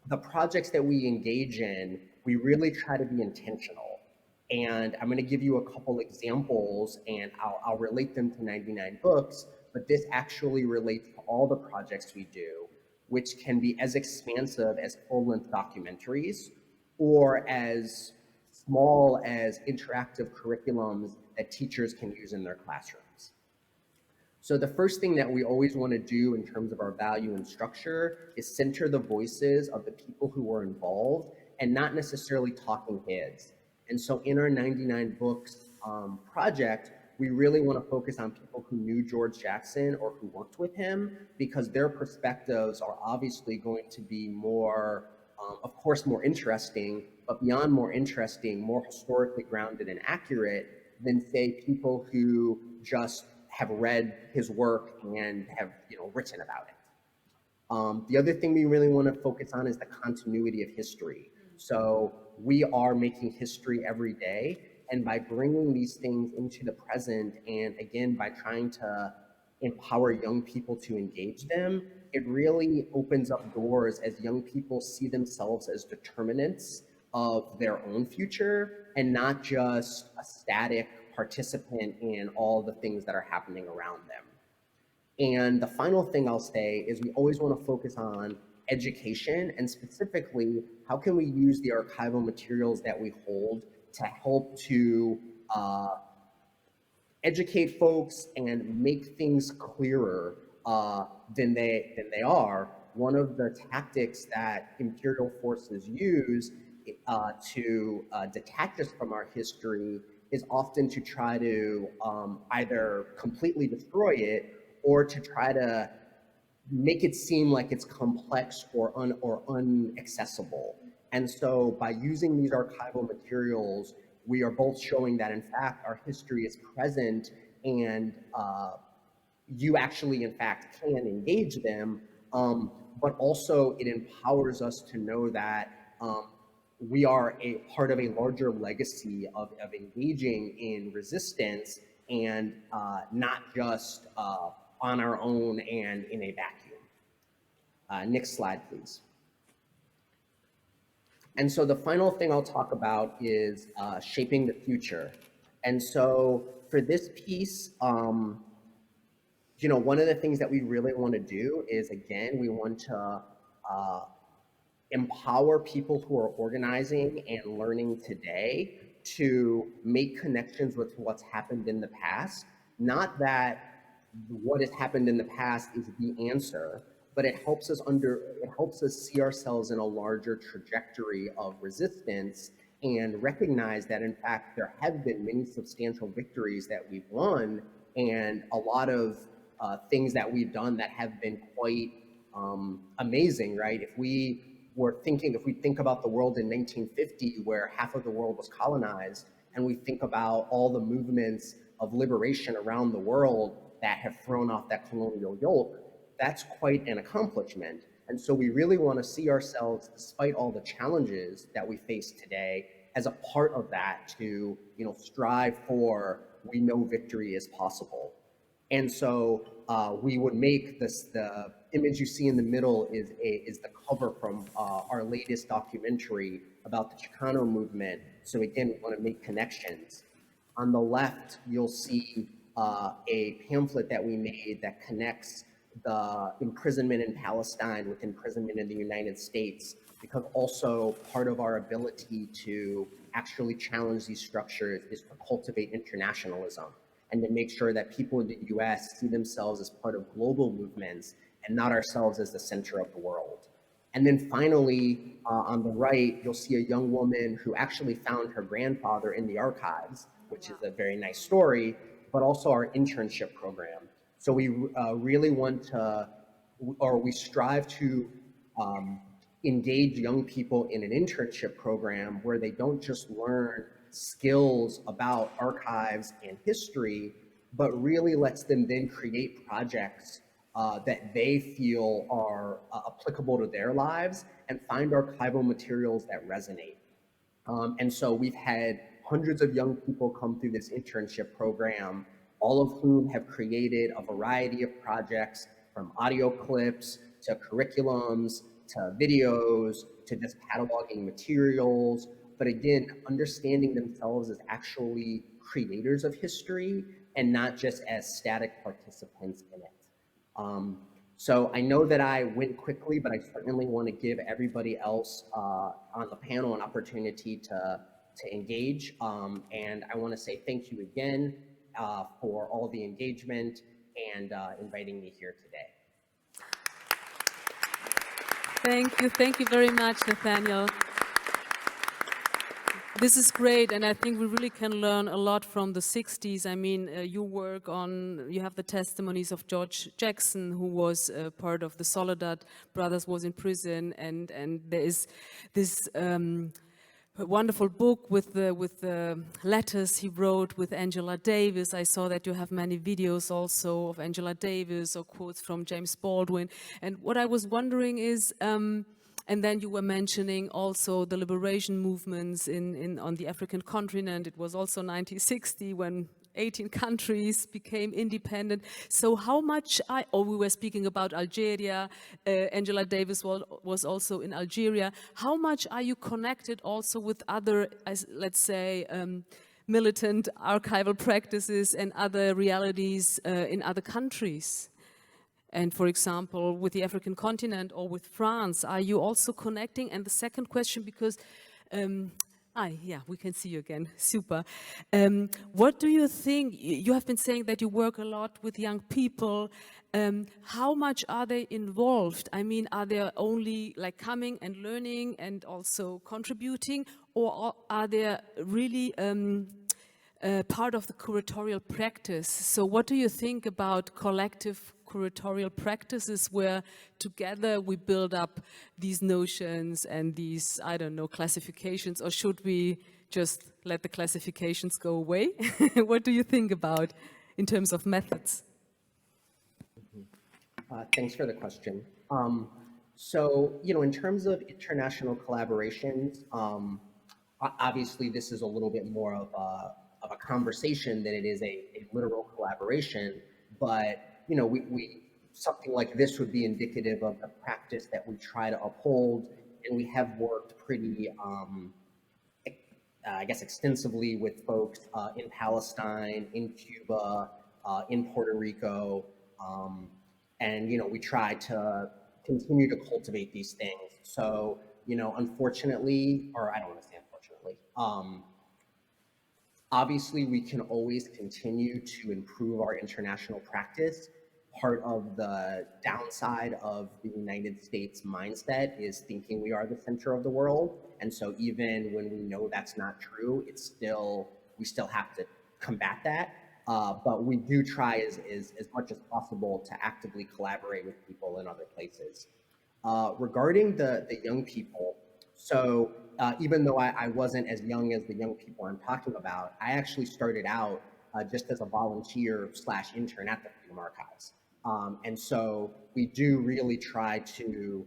the projects that we engage in, we really try to be intentional. And I'm going to give you a couple examples, and I'll relate them to 99 books, but this actually relates to all the projects we do, which can be as expansive as full-length documentaries or as small as interactive curriculums that teachers can use in their classrooms. So the first thing that we always want to do in terms of our value and structure is center the voices of the people who were involved and not necessarily talking heads. And so in our 99 books project, we really want to focus on people who knew George Jackson or who worked with him, because their perspectives are obviously going to be more, of course, more interesting, but beyond more interesting, more historically grounded and accurate than, say, people who just have read his work and have, written about it. The other thing we really want to focus on is the continuity of history. So we are making history every day, and by bringing these things into the present, and again, by trying to empower young people to engage them, it really opens up doors as young people see themselves as determinants of their own future and not just a static participant in all the things that are happening around them. And the final thing I'll say is we always want to focus on education, and specifically, how can we use the archival materials that we hold to help to educate folks and make things clearer than they are. One of the tactics that imperial forces use to detach us from our history is often to try to either completely destroy it or to try to make it seem like it's complex or unaccessible. And so by using these archival materials, we are both showing that in fact our history is present, and you actually in fact can engage them, but also it empowers us to know that we are a part of a larger legacy of engaging in resistance, and not just on our own and in a vacuum. Next slide, please. And so the final thing I'll talk about is shaping the future. And so for this piece, one of the things that we really want to do is, again, we want to empower people who are organizing and learning today to make connections with what's happened in the past. Not that what has happened in the past is the answer, but it helps us see ourselves in a larger trajectory of resistance and recognize that in fact there have been many substantial victories that we've won, and a lot of things that we've done that have been quite amazing, right? If we think about the world in 1950, where half of the world was colonized, and we think about all the movements of liberation around the world that have thrown off that colonial yoke, that's quite an accomplishment. And so we really want to see ourselves, despite all the challenges that we face today, as a part of that to, strive for, we know victory is possible. And so we would make this, the image you see in the middle is the cover from our latest documentary about the Chicano movement. So again, we want to make connections. On the left, you'll see a pamphlet that we made that connects the imprisonment in Palestine with imprisonment in the United States, because also part of our ability to actually challenge these structures is to cultivate internationalism and to make sure that people in the US see themselves as part of global movements and not ourselves as the center of the world. And then finally, on the right, you'll see a young woman who actually found her grandfather in the archives, which is a very nice story, but also our internship program. So we really want to, or we strive to engage young people in an internship program where they don't just learn skills about archives and history, but really lets them then create projects that they feel are applicable to their lives and find archival materials that resonate. And so we've had hundreds of young people come through this internship program, all of whom have created a variety of projects, from audio clips to curriculums to videos to just cataloging materials. But again, understanding themselves as actually creators of history and not just as static participants in it. So I know that I went quickly, but I certainly want to give everybody else on the panel an opportunity to engage. And I want to say thank you again for all the engagement and inviting me here today. Thank you very much, Nathaniel. This is great, and I think we really can learn a lot from the 60s. I mean, you have the testimonies of George Jackson, who was part of the Soledad brothers, was in prison, and there is this a wonderful book with the letters he wrote with Angela Davis. I saw that you have many videos also of Angela Davis or quotes from James Baldwin. And what I was wondering is, and then you were mentioning also the liberation movements on the African continent. It was also 1960 when 18 countries became independent. So how much we were speaking about Algeria, Angela Davis was also in Algeria. How much are you connected also with other, let's say, militant archival practices and other realities in other countries? And for example, with the African continent or with France, are you also connecting? And the second question, because yeah, we can see you again. Super. What do you think? You have been saying that you work a lot with young people. How much are they involved? I mean, are they only like coming and learning and also contributing, or are they really part of the curatorial practice? So what do you think about collective curatorial practices where together we build up these notions and these, I don't know, classifications, or should we just let the classifications go away? What do you think about in terms of methods? Thanks for the question. So, in terms of international collaborations, obviously this is a little bit more of a conversation than it is a literal collaboration, but we something like this would be indicative of the practice that we try to uphold, and we have worked pretty, I guess, extensively with folks in Palestine, in Cuba, in Puerto Rico, and we try to continue to cultivate these things. So, unfortunately, or I don't want to say unfortunately, obviously we can always continue to improve our international practice. Part of the downside of the United States mindset is thinking we are the center of the world. And so even when we know that's not true, we still have to combat that. But we do try as much as possible to actively collaborate with people in other places. Regarding the young people, so even though I wasn't as young as the young people I'm talking about, I actually started out just as a volunteer/intern at the Freedom Archives. And so we do really try to,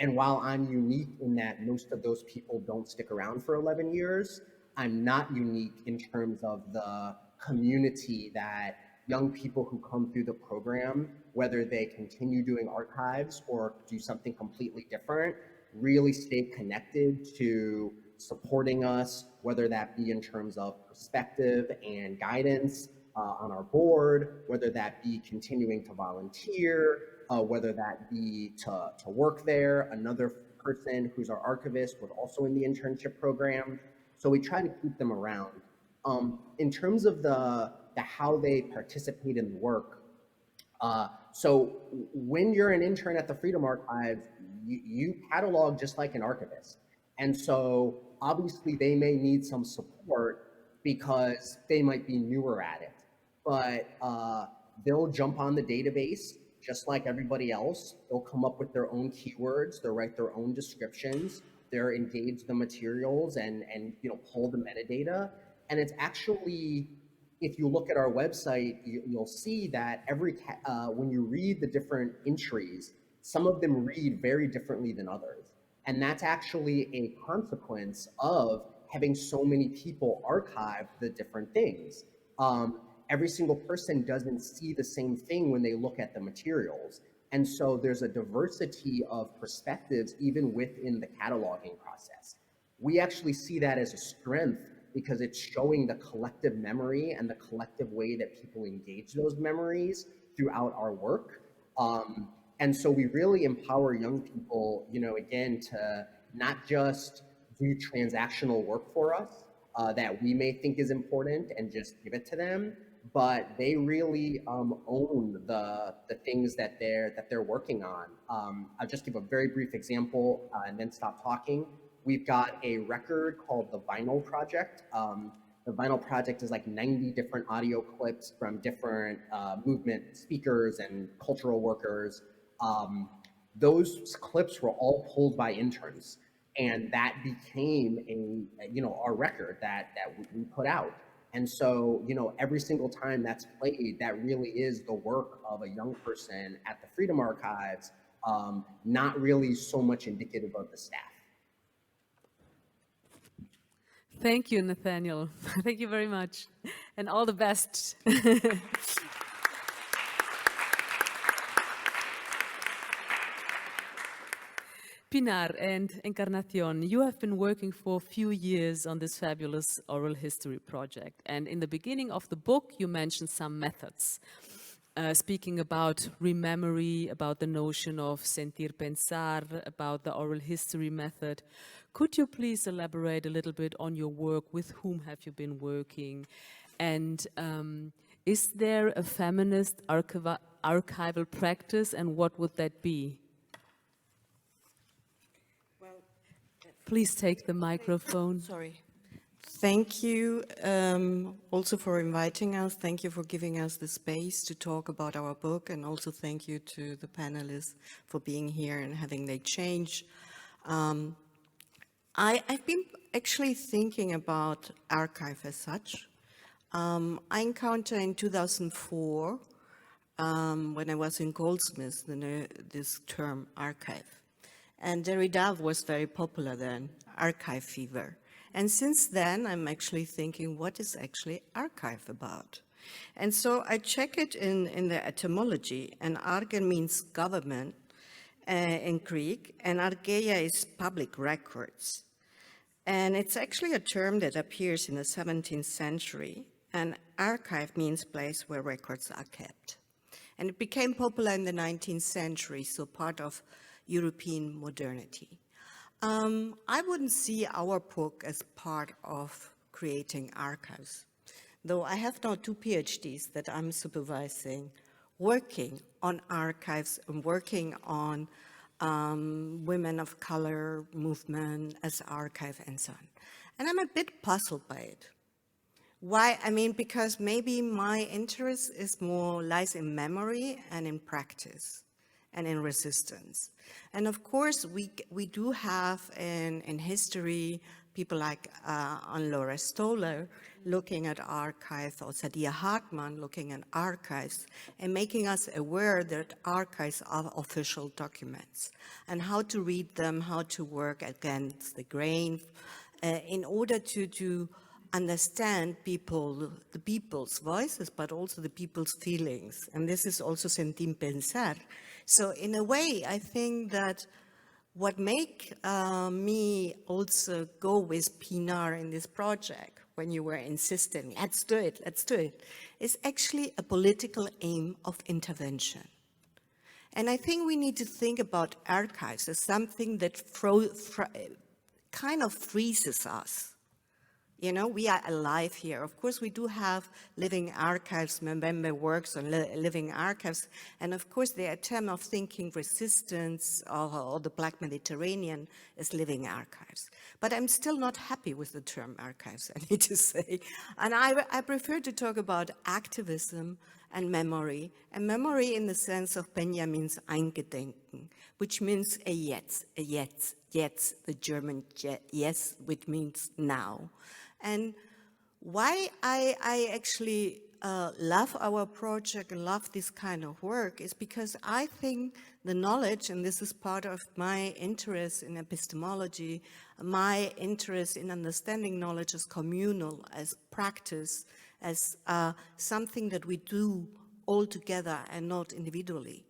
and while I'm unique in that most of those people don't stick around for 11 years, I'm not unique in terms of the community that young people who come through the program, whether they continue doing archives or do something completely different, really stay connected to supporting us, whether that be in terms of perspective and guidance on our board, whether that be continuing to volunteer, whether that be to work there. Another person who's our archivist was also in the internship program. So we try to keep them around. In terms of the how they participate in the work, so when you're an intern at the Freedom Archive, you catalog just like an archivist. And so obviously they may need some support because they might be newer at it, but they'll jump on the database just like everybody else. They'll come up with their own keywords, they'll write their own descriptions, they'll engage the materials and pull the metadata. And it's actually, if you look at our website, you'll see that when you read the different entries, some of them read very differently than others. And that's actually a consequence of having so many people archive the different things. Every single person doesn't see the same thing when they look at the materials. And so there's a diversity of perspectives even within the cataloging process. We actually see that as a strength because it's showing the collective memory and the collective way that people engage those memories throughout our work. And so we really empower young people, again, to not just do transactional work for us that we may think is important and just give it to them, but they really own the things that they're working on. I'll just give a very brief example and then stop talking. We've got a record called the Vinyl Project. The Vinyl Project is like 90 different audio clips from different movement speakers and cultural workers. Those clips were all pulled by interns, and that became our record that we put out. And so, every single time that's played, that really is the work of a young person at the Freedom Archives, not really so much indicative of the staff. Thank you, Nathaniel. Thank you very much. And all the best. Pinar and Encarnacion, you have been working for a few years on this fabulous oral history project. And in the beginning of the book, you mentioned some methods, speaking about rememory, about the notion of sentir pensar, about the oral history method. Could you please elaborate a little bit on your work? With whom have you been working? And is there a feminist archival practice, and what would that be? Please take the microphone. Sorry. Thank you also for inviting us. Thank you for giving us the space to talk about our book, and also thank you to the panelists for being here and having the exchange. I've been actually thinking about archive as such. I encountered in 2004, when I was in Goldsmiths, this term archive. And Derrida was very popular then, archive fever. And since then, I'm actually thinking, what is actually archive about? And so I check it in the etymology, and argen means government in Greek, and argeia is public records. And it's actually a term that appears in the 17th century, and archive means place where records are kept. And it became popular in the 19th century, so part of European modernity. I wouldn't see our book as part of creating archives, though I have now 2 PhDs that I'm supervising, working on archives and working on women of color movement as archive and so on. And I'm a bit puzzled by it. Why? I mean, because maybe my interest is lies in memory and in practice and in resistance. And of course, we do have in history people like Anne-Laure Stoller looking at archives, or Saidiya Hartman looking at archives and making us aware that archives are official documents and how to read them, how to work against the grain in order to understand the people's voices, but also the people's feelings. And this is also sentir pensar. So in a way, I think that what make me also go with Pinar in this project, when you were insisting, let's do it, is actually a political aim of intervention. And I think we need to think about archives as something that kind of freezes us. You know, we are alive here. Of course, we do have living archives. Mbembe works on living archives. And of course, the attempt of thinking resistance or the Black Mediterranean is living archives. But I'm still not happy with the term archives, I need to say. And I prefer to talk about activism and memory in the sense of Benjamin's Eingedenken, which means a jetzt, the German yes, which means now. And why I actually love our project and love this kind of work is because I think the knowledge, and this is part of my interest in epistemology, my interest in understanding knowledge as communal, as practice, as something that we do all together and not individually.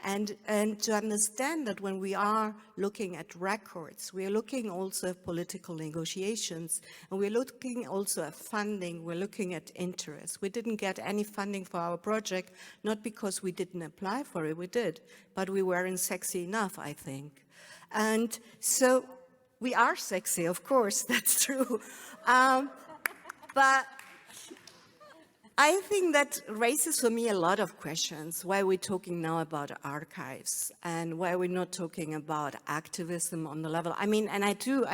And to understand that when we are looking at records, we are looking also at political negotiations, and we're looking also at funding, we're looking at interest. We didn't get any funding for our project, not because we didn't apply for it, we did, but we weren't sexy enough, I think. And so we are sexy, of course, that's true. But I think that raises for me a lot of questions. Why are we talking now about archives, and why are we not talking about activism on the level? I mean, and I do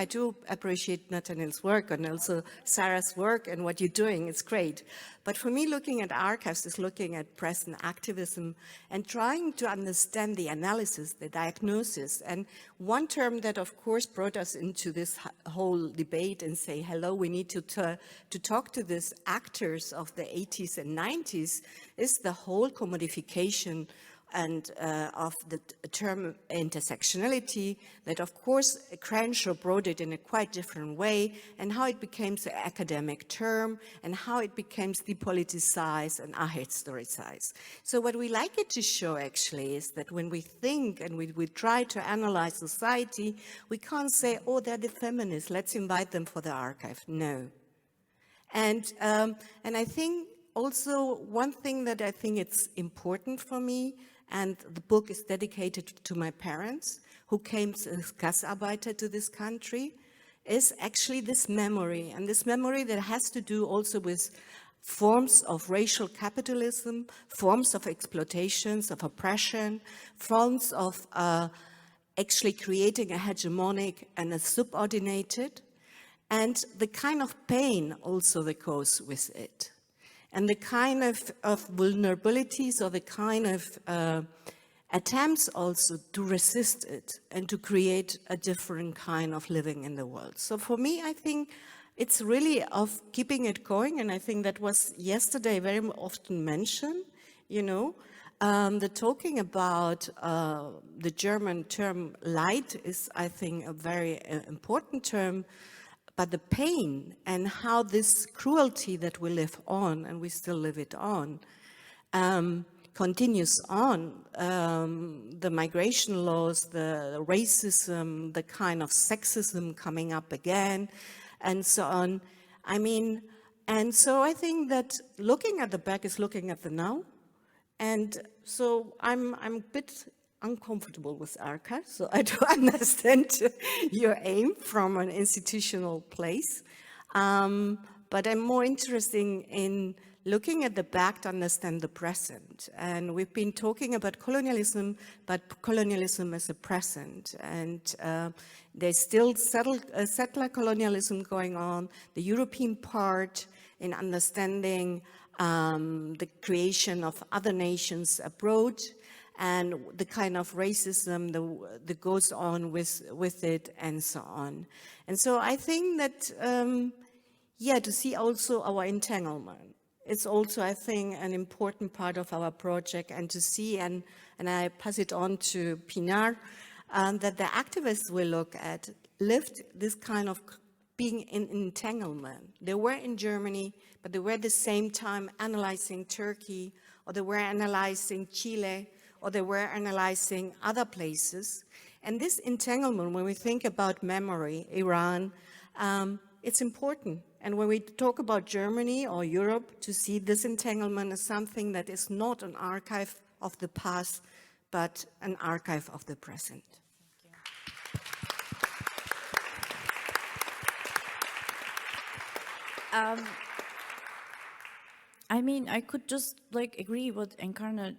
appreciate Nathaniel's work and also Sarah's work and what you're doing. It's great. But for me, looking at archives is looking at present activism and trying to understand the analysis, the diagnosis. And one term that, of course, brought us into this whole debate and say, hello, we need to talk to these actors of the 80s and 90s is the whole commodification and of the term intersectionality that, of course, Crenshaw brought it in a quite different way, and how it became an academic term and how it became depoliticized and ahistoricized. So what we like it to show actually is that when we think and we try to analyze society, we can't say, oh, they're the feminists, let's invite them for the archive. No. And I think also one thing that I think it's important for me, and the book is dedicated to my parents who came as Gastarbeiter to this country, is actually this memory, and this memory that has to do also with forms of racial capitalism, forms of exploitations, of oppression, forms of actually creating a hegemonic and a subordinated, and the kind of pain also that goes with it. And the kind of vulnerabilities or the kind of attempts also to resist it and to create a different kind of living in the world. So for me, I think it's really of keeping it going, and I think that was yesterday very often mentioned, you know. The talking about the German term light is, I think, a very important term. But the pain and how this cruelty that we live on, and we still live it on, continues on. The migration laws, the racism, the kind of sexism coming up again, and so on. I mean, and so I think that looking at the back is looking at the now. And so I'm a bit uncomfortable with archives, so I do understand your aim from an institutional place, but I'm more interested in looking at the back to understand the present. And we've been talking about colonialism, but colonialism as a present, and there's still settler colonialism going on, the European part in understanding the creation of other nations abroad, and the kind of racism that goes on with it, and so on. And so I think that, yeah, to see also our entanglement. It's also, I think, an important part of our project, and to see, and I pass it on to Pinar, that the activists we look at lived this kind of being in entanglement. They were in Germany, but they were at the same time analyzing Turkey, or they were analyzing Chile, or they were analyzing other places. And this entanglement, when we think about memory, Iran, it's important. And when we talk about Germany or Europe, to see this entanglement as something that is not an archive of the past, but an archive of the present. I mean, I could just like agree what Encarna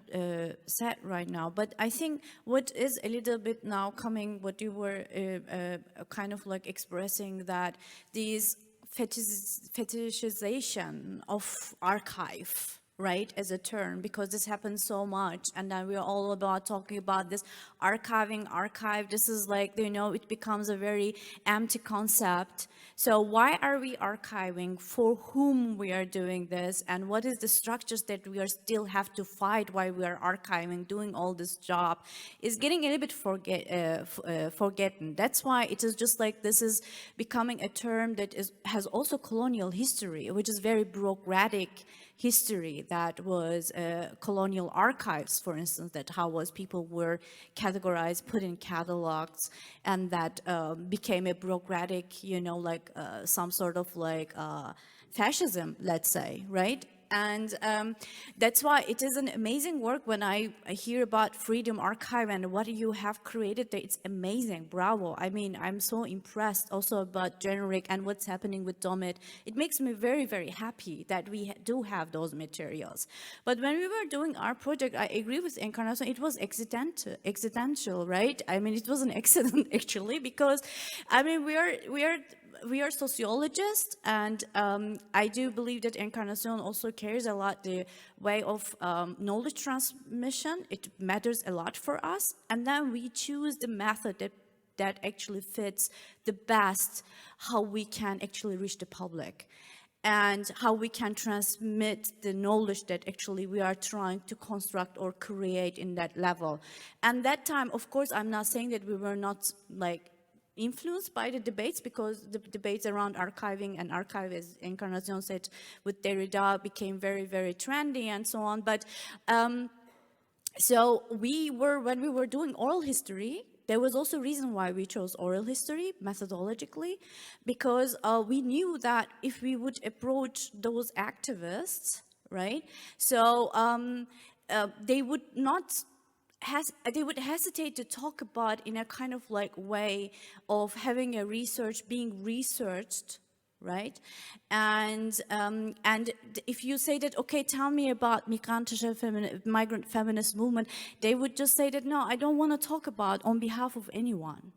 said right now, but I think what is a little bit now coming, what you were kind of like expressing, that these fetishization of archive right, as a term, because this happens so much, and then we're all about talking about this archive. This is like, you know, it becomes a very empty concept. So why are we archiving? For whom we are doing this? And what is the structures that we are still have to fight while we are archiving, doing all this job, is getting a little bit forgotten. That's why it is just like, this is becoming a term that has also colonial history, which is very bureaucratic history. That was colonial archives, for instance, that how was people were categorized, put in catalogs, and that became a bureaucratic, you know, like some sort of like fascism, let's say, right? And that's why it is an amazing work when I hear about Freedom Archive and what you have created there. It's amazing, bravo. I mean, I'm so impressed also about Generic and what's happening with Domit. It makes me very, very happy that we do have those materials. But when we were doing our project, I agree with Encarnacion, it was accidental, right? I mean, it was an accident actually, because I mean, we are sociologists, and I do believe that Encarnacion also cares a lot the way of knowledge transmission. It matters a lot for us, and then we choose the method that actually fits the best how we can actually reach the public and how we can transmit the knowledge that actually we are trying to construct or create in that level. And that time, of course, I'm not saying that we were not like influenced by the debates, because the debates around archiving and archive, as Encarnacion said, with Derrida became very, very trendy and so on. But so when we were doing oral history, there was also a reason why we chose oral history methodologically, because we knew that if we would approach those activists, right, so they would hesitate to talk about in a kind of like way of having a research being researched, right? And if you say that, okay, tell me about migrant feminist movement, they would just say that, no, I don't want to talk about on behalf of anyone,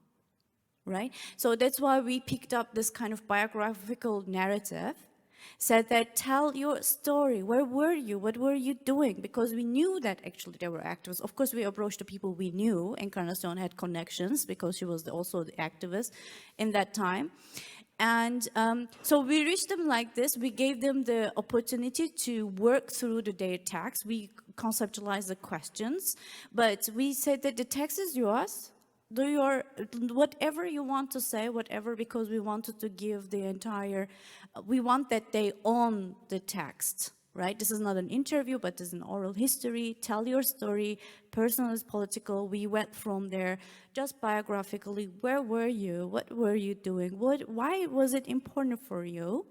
right? So that's why we picked up this kind of biographical narrative, said that, tell your story. Where were you? What were you doing? Because we knew that actually there were activists. Of course, we approached the people we knew. Encarnacion had connections because she was also the activist in that time. And so we reached them like this. We gave them the opportunity to work through their text. We conceptualized the questions, but we said that the text is yours. Do your whatever you want to say, whatever, because we wanted to give the entire, we want that they own the text, right? This is not an interview, but this is an oral history. Tell your story, personal is political. We went from there just biographically. Where were you? What were you doing? Why was it important for you?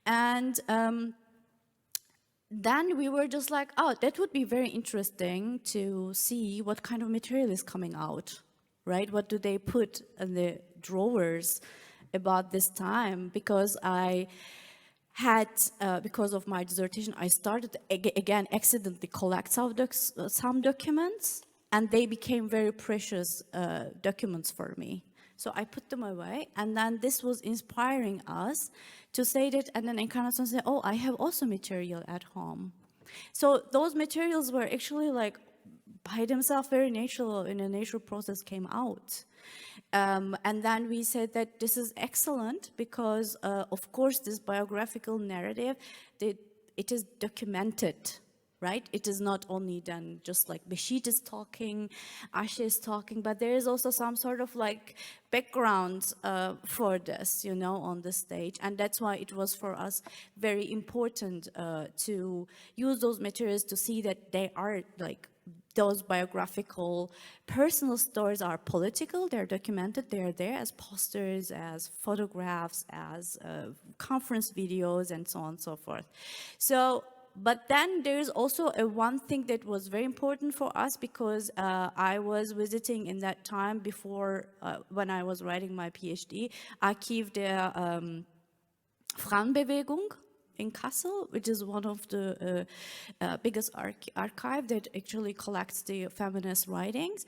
And then we were just like, oh, that would be very interesting to see what kind of material is coming out. Right? What do they put in the drawers about this time? Because I had, because of my dissertation, I started again accidentally collect some documents, and they became very precious documents for me. So I put them away, and then this was inspiring us to say that, and then Encarnacion said, oh, I have also material at home. So those materials were actually like, by themselves, very natural, in a natural process came out. And then we said that this is excellent because, of course, this biographical narrative, it is documented, right? It is not only done just like Beshit is talking, Ashe is talking, but there is also some sort of like background for this, you know, on the stage. And that's why it was for us very important to use those materials to see that they are like, those biographical personal stories are political, they're documented, they're there as posters, as photographs, as conference videos, and so on and so forth. So, but then there's also one thing that was very important for us, because I was visiting in that time before, when I was writing my PhD, Archiv der Frauenbewegung in Kassel, which is one of the biggest archive that actually collects the feminist writings.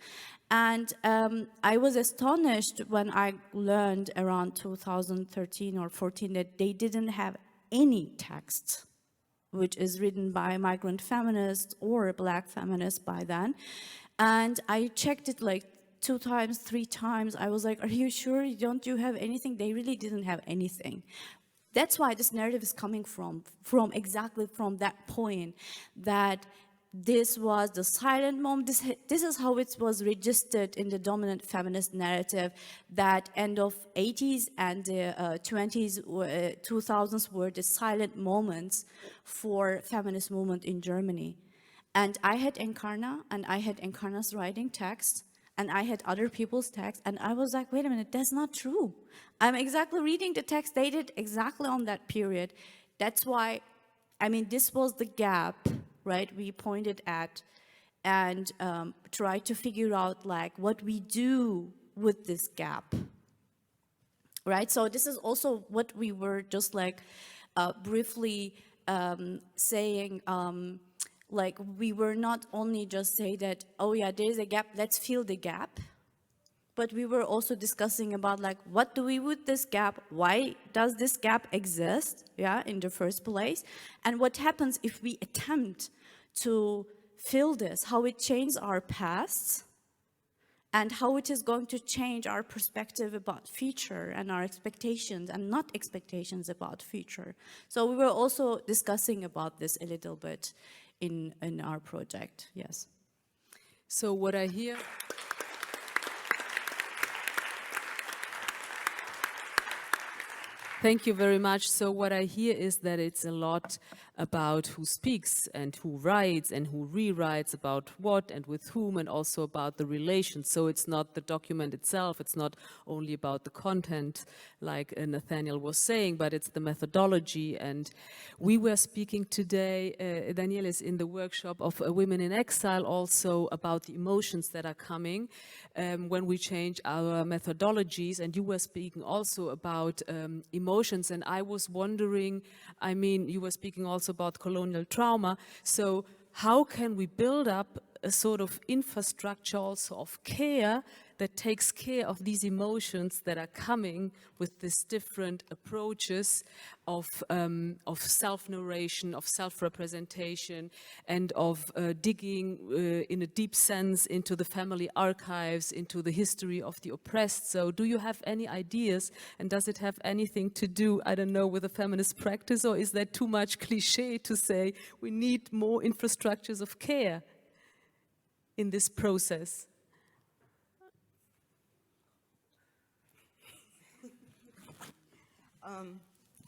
And I was astonished when I learned around 2013 or 14 that they didn't have any text which is written by migrant feminists or Black feminists by then. And I checked it like 2 times, 3 times. I was like, are you sure? Don't you have anything? They really didn't have anything. That's why this narrative is coming from exactly from that point, that this was the silent moment. This is how it was registered in the dominant feminist narrative, that end of 80s and the 2000s were the silent moments for feminist movement in Germany. And I had Encarna, and I had Encarna's writing text, and I had other people's text, and I was like, wait a minute, that's not true. I'm exactly reading the text dated exactly on that period. That's why, I mean, this was the gap, right, we pointed at, and tried to figure out like what we do with this gap, right? So this is also what we were just like briefly saying, like we were not only just say that, oh yeah, there is a gap, let's fill the gap, but we were also discussing about like, what do we with this gap? Why does this gap exist, yeah, in the first place? And what happens if we attempt to fill this, how it changes our past, and how it is going to change our perspective about future and our expectations and not expectations about future. So we were also discussing about this a little bit in our project, yes. So what I hear... Thank you very much. So what I hear is that it's a lot about who speaks and who writes and who rewrites, about what and with whom, and also about the relations. So it's not the document itself, it's not only about the content, like Nathaniel was saying, but it's the methodology. And we were speaking today, Danielle is in the workshop of Women in Exile, also about the emotions that are coming when we change our methodologies. And you were speaking also about emotions, and I was wondering, I mean, you were speaking also about colonial trauma, so how can we build up a sort of infrastructure also of care that takes care of these emotions that are coming with these different approaches of self-narration, of self-representation, and of digging in a deep sense into the family archives, into the history of the oppressed. So do you have any ideas, and does it have anything to do, I don't know, with a feminist practice, or is that too much cliche to say we need more infrastructures of care in this process?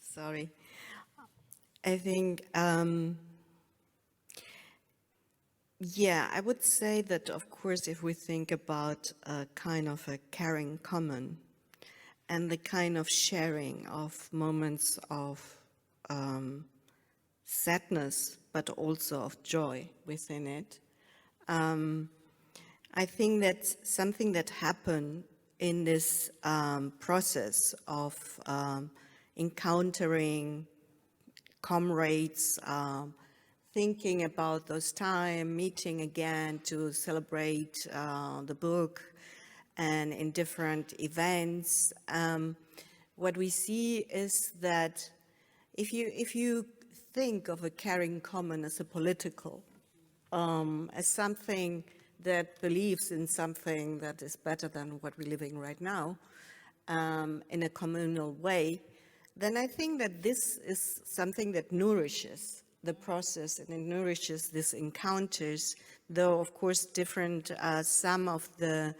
Sorry. I think, yeah, I would say that, of course, if we think about a kind of a caring common and the kind of sharing of moments of sadness, but also of joy within it, I think that's something that happened in this process of encountering comrades, thinking about those time, meeting again to celebrate the book, and in different events. What we see is that if you think of a caring common as a political, as something that believes in something that is better than what we're living right now, in a communal way, then I think that this is something that nourishes the process, and it nourishes these encounters, though of course different, some of the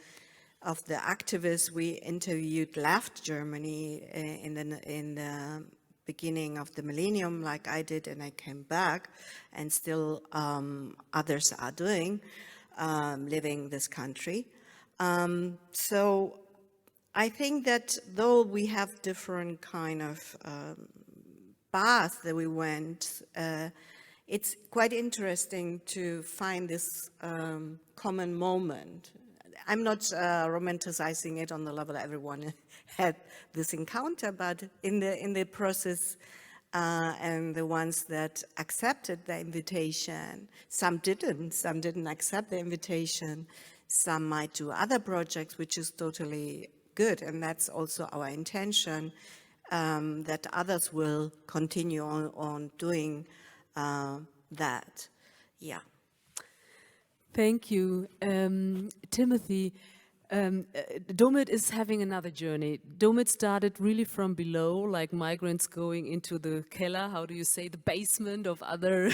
activists we interviewed left Germany in the beginning of the millennium, like I did, and I came back, and still others are doing, living this country. So I think that though we have different kind of paths that we went, it's quite interesting to find this common moment. I'm not romanticizing it on the level that everyone had this encounter, but in the process, and the ones that accepted the invitation, some didn't accept the invitation, some might do other projects, which is totally good, and that's also our intention, that others will continue on doing that. Yeah. Thank you. Timothy, Domit is having another journey. Domit started really from below, like migrants going into the keller, how do you say, the basement of other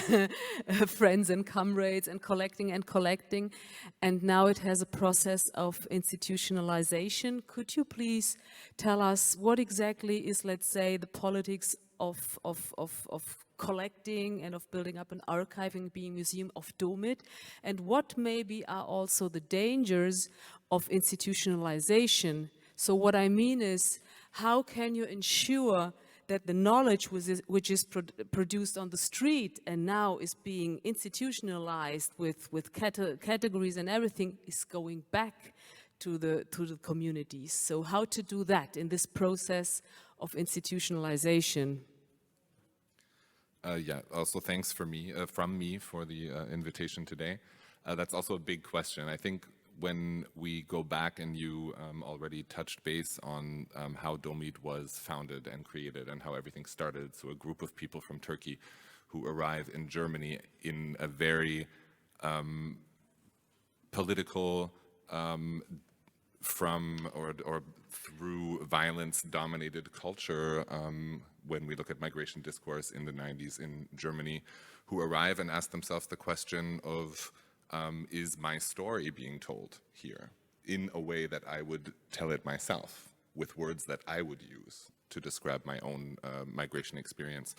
friends and comrades, and collecting. And now it has a process of institutionalization. Could you please tell us what exactly is, let's say, the politics of collecting and of building up an archiving being museum of Domit, and what maybe are also the dangers of institutionalization? So what I mean is, how can you ensure that the knowledge which is produced on the street and now is being institutionalized with categories and everything is going back to the communities? So how to do that in this process of institutionalization? Yeah, also thanks from me for the invitation today. That's also a big question. I think when we go back, and you already touched base on how Domit was founded and created and how everything started. So a group of people from Turkey who arrive in Germany in a very political, from or through violence-dominated culture, when we look at migration discourse in the 90s in Germany, who arrive and ask themselves the question of, is my story being told here in a way that I would tell it myself, with words that I would use to describe my own migration experience?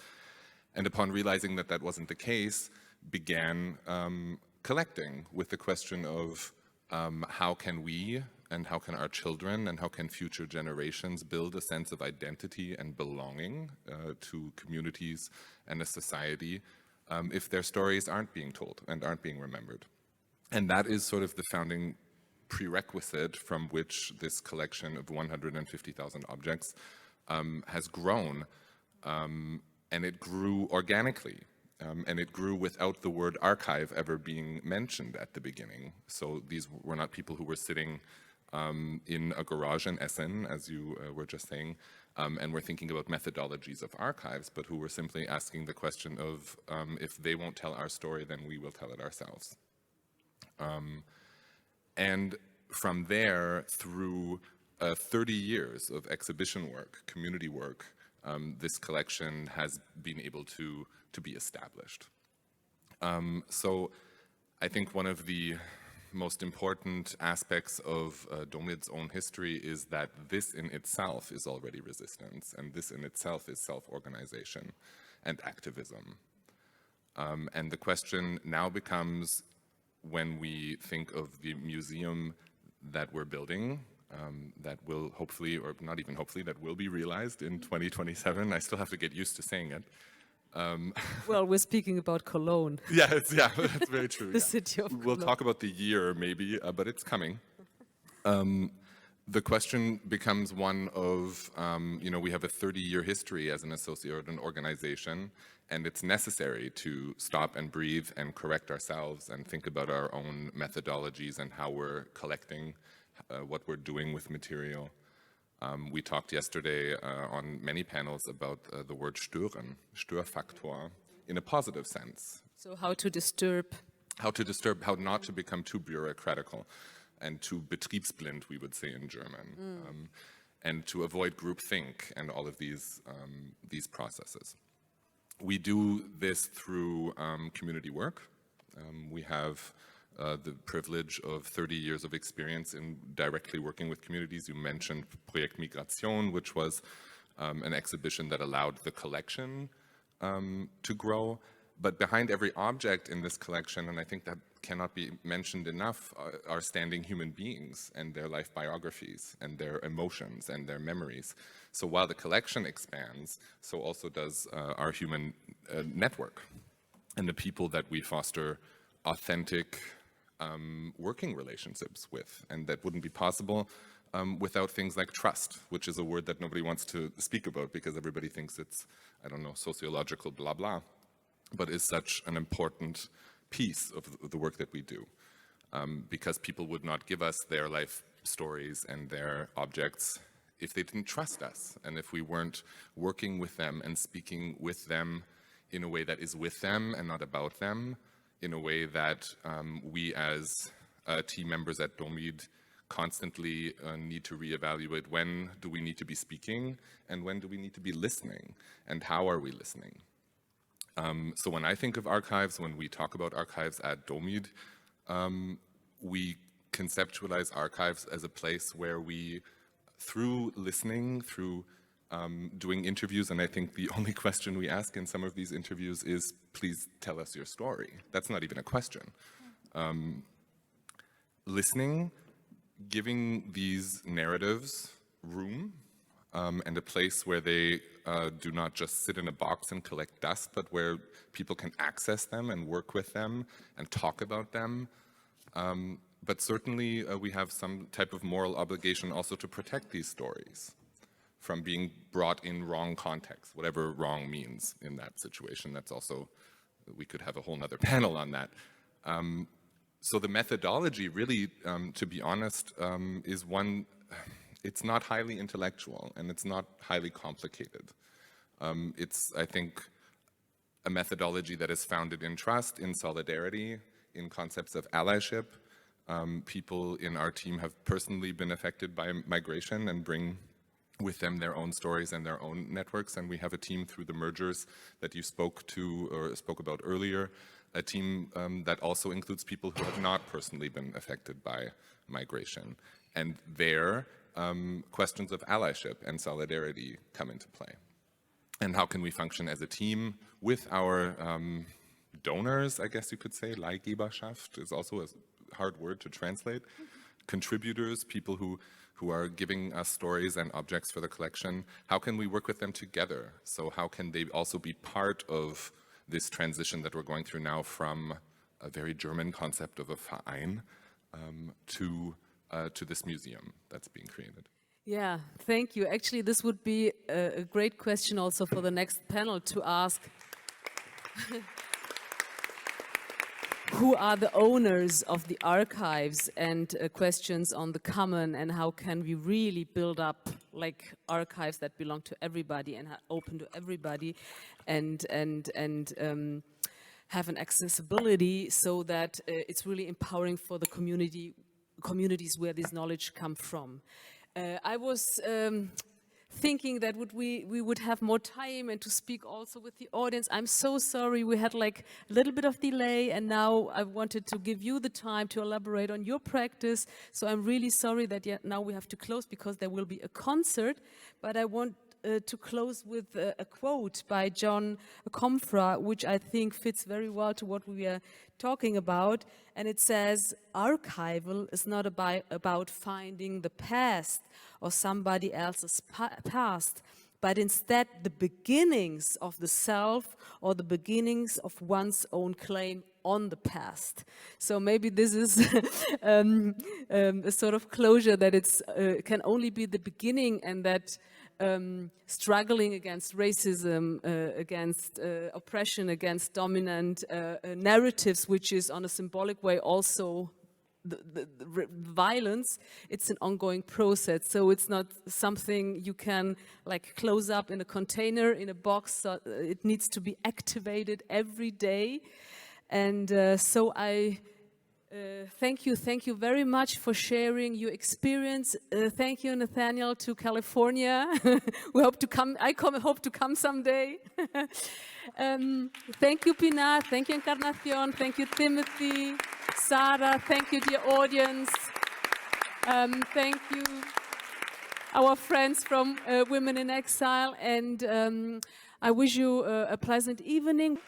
And upon realizing that that wasn't the case, began collecting with the question of how can we, and how can our children, and how can future generations build a sense of identity and belonging to communities and a society if their stories aren't being told and aren't being remembered. And that is sort of the founding prerequisite from which this collection of 150,000 objects has grown, and it grew organically. And it grew without the word archive ever being mentioned at the beginning. So these were not people who were sitting in a garage in Essen, as you were just saying, and were thinking about methodologies of archives, but who were simply asking the question of, if they won't tell our story, then we will tell it ourselves. And from there, through 30 years of exhibition work, community work, this collection has been able to be established. So I think one of the most important aspects of Domit's own history is that this in itself is already resistance, and this in itself is self-organization and activism. And the question now becomes, when we think of the museum that we're building, that will hopefully, or not even hopefully, that will be realized in 2027. I still have to get used to saying it. Well, we're speaking about Cologne. Yeah, that's very true. The city of Cologne. We'll talk about the year maybe, but it's coming. The question becomes one of, we have a 30-year history as an associate, an organization, and it's necessary to stop and breathe and correct ourselves and think about our own methodologies and how we're collecting, what we're doing with material. We talked yesterday on many panels about the word stören, Störfaktor, in a positive sense. So how to disturb. How to disturb, how not to become too bureaucratical and too betriebsblind, we would say in German, and to avoid groupthink and all of these processes. We do this through community work. We have the privilege of 30 years of experience in directly working with communities. You mentioned Projekt Migration, which was an exhibition that allowed the collection to grow. But behind every object in this collection, and I think that cannot be mentioned enough, are standing human beings and their life biographies and their emotions and their memories. So while the collection expands, so also does our human network and the people that we foster authentic working relationships with. And that wouldn't be possible without things like trust, which is a word that nobody wants to speak about because everybody thinks it's, I don't know, sociological blah blah, but is such an important piece of the work that we do. Because people would not give us their life stories and their objects if they didn't trust us, and if we weren't working with them and speaking with them in a way that is with them and not about them, in a way that we as team members at DOMID constantly need to reevaluate when do we need to be speaking and when do we need to be listening, and how are we listening. So when I think of archives, when we talk about archives at DOMID, we conceptualize archives as a place where we, through listening, through doing interviews, and I think the only question we ask in some of these interviews is, please tell us your story. That's not even a question. Listening, giving these narratives room and a place where they do not just sit in a box and collect dust, but where people can access them and work with them and talk about them. But certainly we have some type of moral obligation also to protect these stories from being brought in wrong context, whatever wrong means in that situation. That's also, we could have a whole nother panel on that. So the methodology really, to be honest, is one, it's not highly intellectual and it's not highly complicated. It's, I think, a methodology that is founded in trust, in solidarity, in concepts of allyship. People in our team have personally been affected by migration and bring with them their own stories and their own networks, and we have a team through the mergers that you spoke to or spoke about earlier, a team that also includes people who have not personally been affected by migration. And there, questions of allyship and solidarity come into play. And how can we function as a team with our donors, I guess you could say. Leihgeberschaft is also a hard word to translate. Contributors, people who are giving us stories and objects for the collection. How can we work with them together? So how can they also be part of this transition that we're going through now from a very German concept of a Verein to this museum that's being created? Yeah, thank you. Actually, this would be a great question also for the next panel to ask. Who are the owners of the archives, and questions on the common, and how can we really build up like archives that belong to everybody and open to everybody, and have an accessibility so that it's really empowering for the communities where this knowledge come from. I was thinking that we would have more time and to speak also with the audience. I'm so sorry, we had like a little bit of delay, and now I wanted to give you the time to elaborate on your practice. So I'm really sorry that now we have to close because there will be a concert, but I want to close with a quote by John Comfra, which I think fits very well to what we are talking about. And it says, archival is not about finding the past or somebody else's past, but instead the beginnings of the self or the beginnings of one's own claim on the past. So maybe this is a sort of closure that it's can only be the beginning, and that struggling against racism, against oppression, against dominant narratives, which is on a symbolic way also the violence, it's an ongoing process. So it's not something you can like close up in a container, in a box. So it needs to be activated every day. And so I thank you very much for sharing your experience. Thank you, Nathaniel, to California. We hope to come. Hope to come someday. Thank you, Pinar. Thank you, Encarnacion. Thank you, Timothy, Sarah. Thank you, dear audience. Thank you, our friends from Women in Exile, and I wish you a pleasant evening.